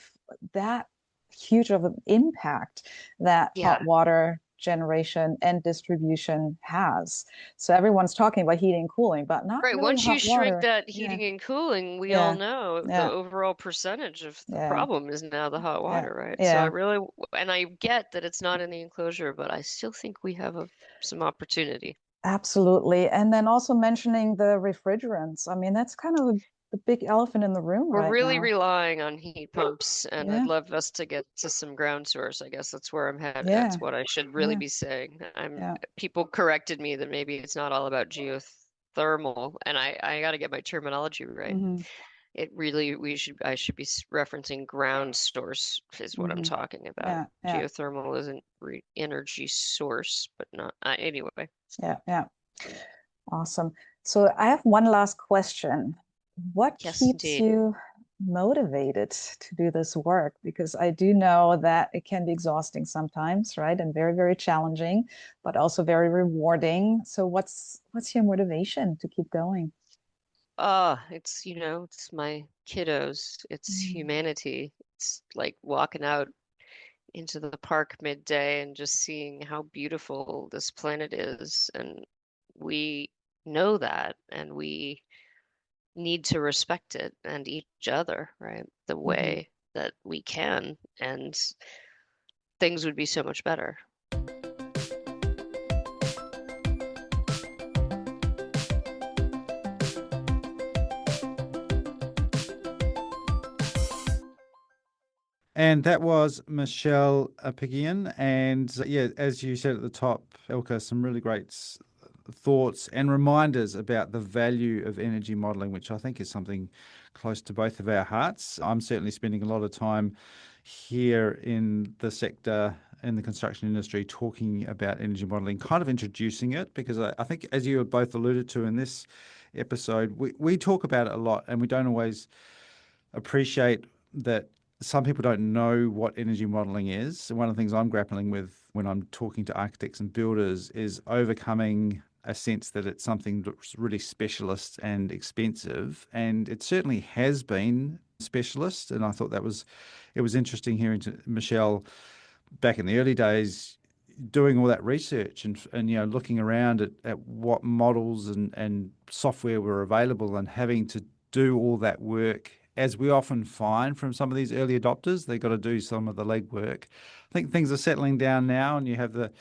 that huge of an impact that Yeah. hot water generation and distribution has. So everyone's talking about heating and cooling, but not Right. really Once you hot shrink water. that Yeah, heating and cooling, we all yeah, know the yeah, overall percentage of the yeah, problem is now the hot yeah, water, right? So I yeah. really, and I get that it's not in the enclosure, but I still think we have some opportunity. Absolutely. And then also mentioning the refrigerants. I mean, that's kind of the big elephant in the room We're right really now. relying on heat pumps, and I'd Yeah, love us to get to some ground source. I guess that's where I'm headed. yeah, That's what I should really yeah, be saying. yeah. People corrected me that maybe it's not all about geothermal, and I got to get my terminology right. Hmm. It really, I should be referencing ground source is what I'm Hmm. talking about. Yeah, yeah, Geothermal isn't re energy source, but not, anyway. yeah, yeah. Awesome. So I have one last question. What Yes, keeps indeed. you motivated to do this work? Because I do know that it can be exhausting sometimes, right? And very, very challenging, but also very rewarding. So what's your motivation to keep going? It's my kiddos. It's Mm. humanity. It's like walking out into the park midday and just seeing how beautiful this planet is. And we know that, and we need to respect it and each other, right? The Mhm. way that we can, and things would be so much better. And that was Michelle Apigian. And yeah, as you said at the top, Ilka, some really great thoughts and reminders about the value of energy modeling, which I think is something close to both of our hearts. I'm certainly spending a lot of time here in the sector, in the construction industry, talking about energy modeling, kind of introducing it, because I think, as you both alluded to in this episode, we talk about it a lot and we don't always appreciate that some people don't know what energy modeling is. And one of the things I'm grappling with when I'm talking to architects and builders is overcoming a sense that it's something that's really specialist and expensive. And it certainly has been specialist. And I thought it was interesting hearing to Michelle back in the early days doing all that research and looking around at what models and software were available and having to do all that work, as we often find from some of these early adopters. They've got to do some of the legwork. I think things are settling down now, and you have the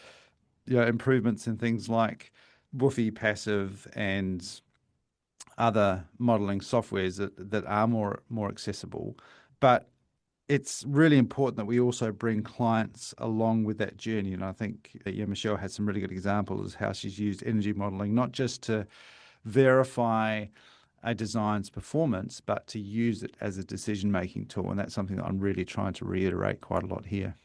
improvements in things like Woofy, Passive, and other modeling softwares that are more accessible. But it's really important that we also bring clients along with that journey. And I think Michelle had some really good examples how she's used energy modeling, not just to verify a design's performance, but to use it as a decision-making tool. And that's something that I'm really trying to reiterate quite a lot here.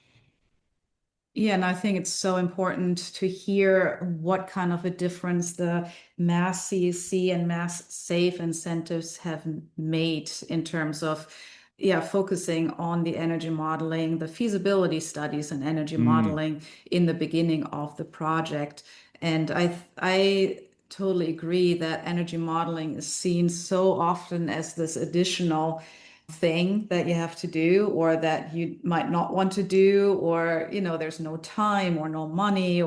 Yeah, and I think it's so important to hear what kind of a difference the Mass CEC and Mass SAFE incentives have made in terms of, yeah, focusing on the energy modeling, the feasibility studies and energy Mm, modeling in the beginning of the project. And I totally agree that energy modeling is seen so often as this additional thing that you have to do or that you might not want to do, or there's no time or no money,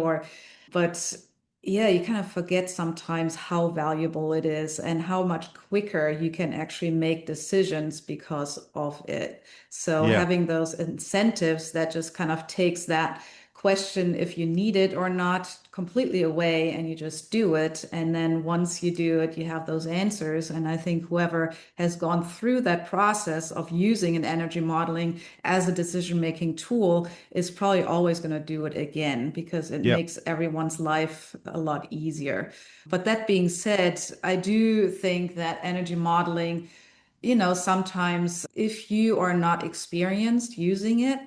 but yeah, you kind of forget sometimes how valuable it is and how much quicker you can actually make decisions because of it. So yeah. having those incentives that just kind of takes that question if you need it or not completely away, and you just do it, and then once you do it you have those answers. And I think whoever has gone through that process of using an energy modeling as a decision making tool is probably always going to do it again because it Yep. makes everyone's life a lot easier. But that being said, I do think that energy modeling, sometimes if you are not experienced using it,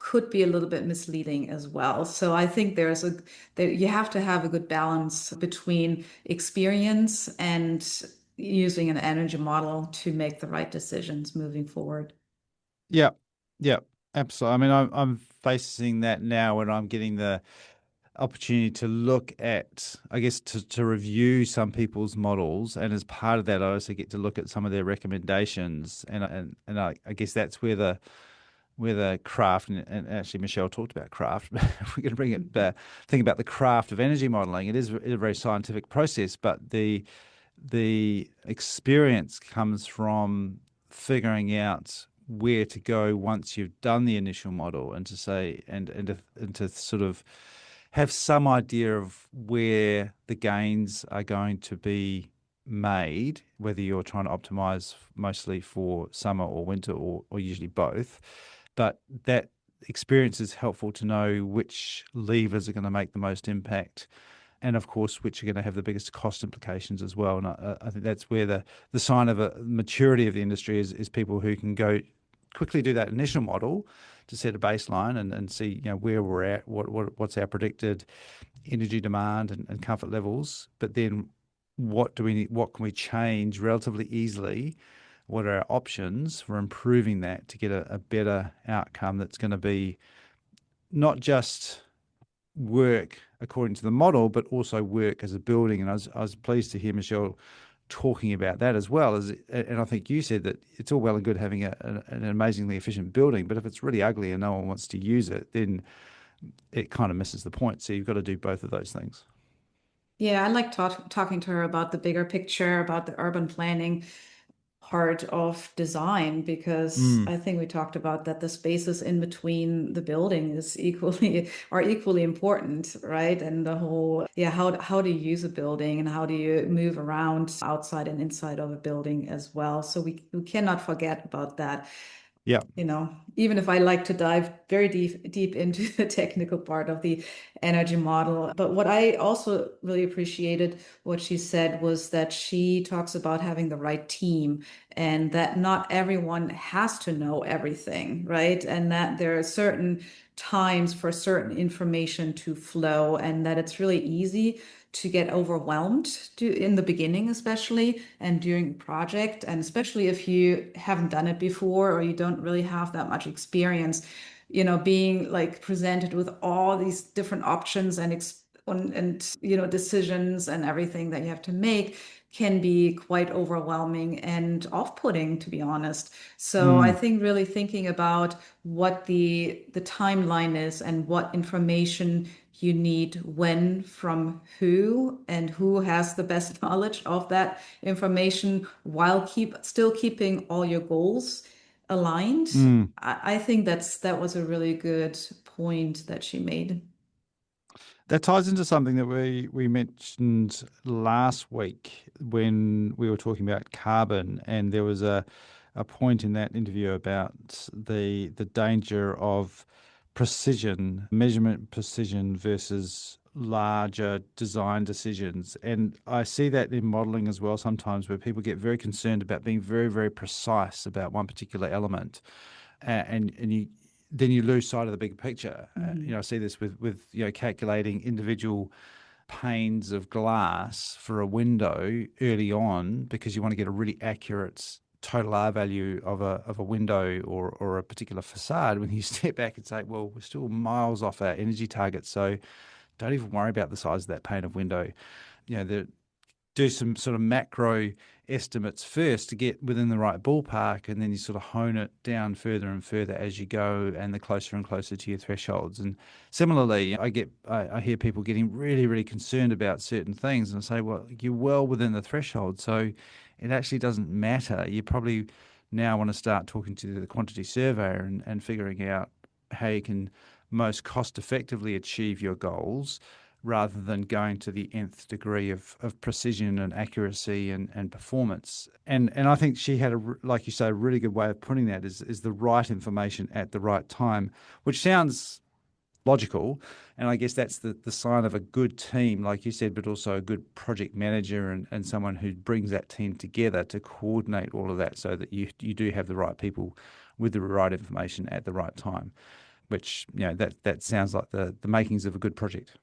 could be a little bit misleading as well. So I think that you have to have a good balance between experience and using an energy model to make the right decisions moving forward. Yep. Yep. Absolutely. I mean, I'm facing that now when I'm getting the opportunity to look at, I guess, to review some people's models, and as part of that, I also get to look at some of their recommendations, and I guess that's where the craft, and actually Michelle talked about craft. If we're going to bring it back, think about the craft of energy modeling. It is a very scientific process, but the experience comes from figuring out where to go once you've done the initial model, and to say and to sort of have some idea of where the gains are going to be made, whether you're trying to optimize mostly for summer or winter, or usually both. But that experience is helpful to know which levers are going to make the most impact, and of course, which are going to have the biggest cost implications as well. And I think that's where the sign of a maturity of the industry is people who can go quickly do that initial model to set a baseline and see, where we're at, what's our predicted energy demand and comfort levels. But then what do we need, what can we change relatively easily? What are our options for improving that to get a better outcome that's going to be not just work according to the model, but also work as a building. And I was pleased to hear Michelle talking about that as well. And I think you said that it's all well and good having an amazingly efficient building, but if it's really ugly and no one wants to use it, then it kind of misses the point. So you've got to do both of those things. Yeah, I like talking to her about the bigger picture, about the urban planning part of design, because I think we talked about that the spaces in between the building is equally important, right? And the whole, how do you use a building and how do you move around outside and inside of a building as well? So we cannot forget about that. Yeah. Even if I like to dive very deep into the technical part of the energy model. But what I also really appreciated what she said was that she talks about having the right team, and that not everyone has to know everything, right? And that there are certain times for certain information to flow, and that it's really easy to get overwhelmed in the beginning, especially, and during a project. And especially if you haven't done it before or you don't really have that much experience, being like presented with all these different options and decisions and everything that you have to make can be quite overwhelming and off-putting, to be honest. So I think really thinking about what the timeline is and what information you need when, from who, and who has the best knowledge of that information, while still keeping all your goals aligned. I think that was a really good point that she made. That ties into something that we mentioned last week when we were talking about carbon, and there was a point in that interview about the danger of measurement precision versus larger design decisions. And I see that in modeling as well sometimes, where people get very concerned about being very, very precise about one particular element, and then you lose sight of the bigger picture. I see this with calculating individual panes of glass for a window early on, because you want to get a really accurate total R value of a window or a particular facade. When you step back and say, well, we're still miles off our energy target, so don't even worry about the size of that pane of window. Do some sort of macro estimates first to get within the right ballpark, and then you sort of hone it down further and further as you go, and the closer and closer to your thresholds. And similarly, I hear people getting really, really concerned about certain things, and I say, well, you're well within the threshold, so it actually doesn't matter. You probably now want to start talking to the quantity surveyor and figuring out how you can most cost effectively achieve your goals, rather than going to the nth degree of precision and accuracy and performance. And I think she had, like you say, a really good way of putting that is the right information at the right time, which sounds logical. And I guess that's the sign of a good team, like you said, but also a good project manager and someone who brings that team together to coordinate all of that, so that you do have the right people with the right information at the right time, which, that sounds like the makings of a good project.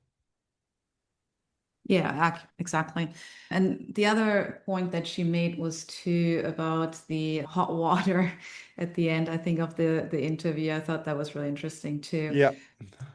Yeah, exactly. And the other point that she made was too about the hot water at the end, I think, of the interview. I thought that was really interesting too. Yeah.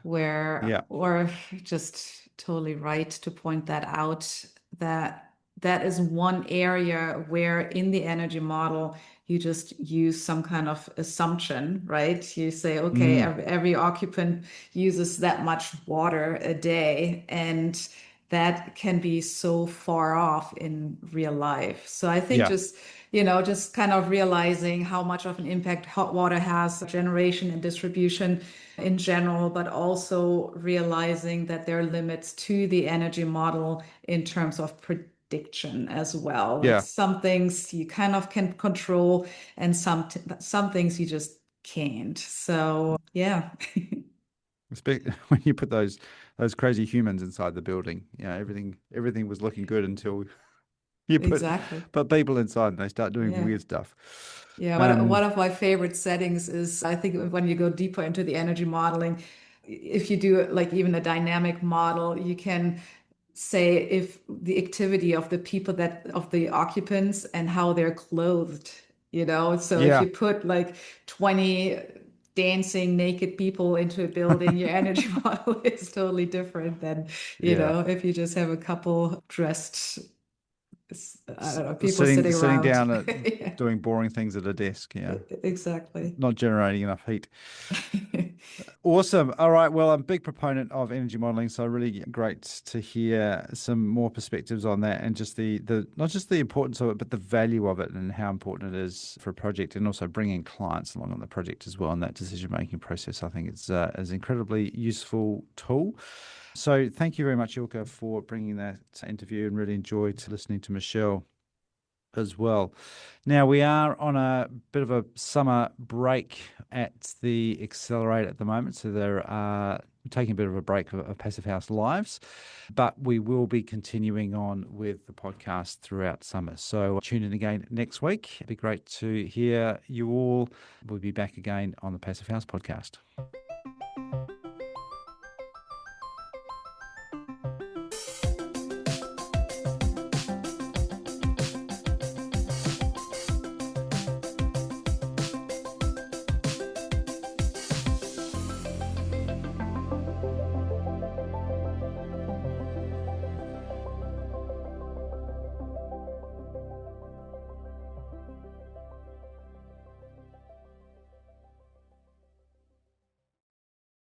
where, Yeah. or just totally right to point that out, that that is one area where in the energy model, you just use some kind of assumption, right? You say, okay, every occupant uses that much water a day, and that can be so far off in real life. So I think Yeah. just, just kind of realizing how much of an impact hot water has, generation and distribution in general, but also realizing that there are limits to the energy model in terms of prediction as well. Like Yeah. some things you kind of can control, and some things you just can't. So yeah. When you put those crazy humans inside the building, everything was looking good until you Exactly. put people inside and they start doing Yeah. weird stuff. Yeah, one of my favorite settings is, I think, when you go deeper into the energy modeling, if you do like even a dynamic model, you can say if the activity of the people, of the occupants, and how they're clothed, So if Yeah. you put like 20 dancing naked people into a building, your energy model is totally different than, Yeah. if you just have a couple dressed, I don't know, people Sitting sitting sitting around. down at Yeah, doing boring things at a desk. Yeah. exactly. Not generating enough heat. Awesome. All right. Well, I'm a big proponent of energy modeling, so really great to hear some more perspectives on that, and just the not just the importance of it, but the value of it and how important it is for a project, and also bringing clients along on the project as well in that decision-making process. I think it's an incredibly useful tool. So thank you very much, Ilka, for bringing that interview, and really enjoyed listening to Michelle as well. Now, we are on a bit of a summer break at the Accelerator at the moment, so they're taking a bit of a break of Passive House Lives, but we will be continuing on with the podcast throughout summer. So tune in again next week. It'd be great to hear you all. We'll be back again on the Passive House podcast.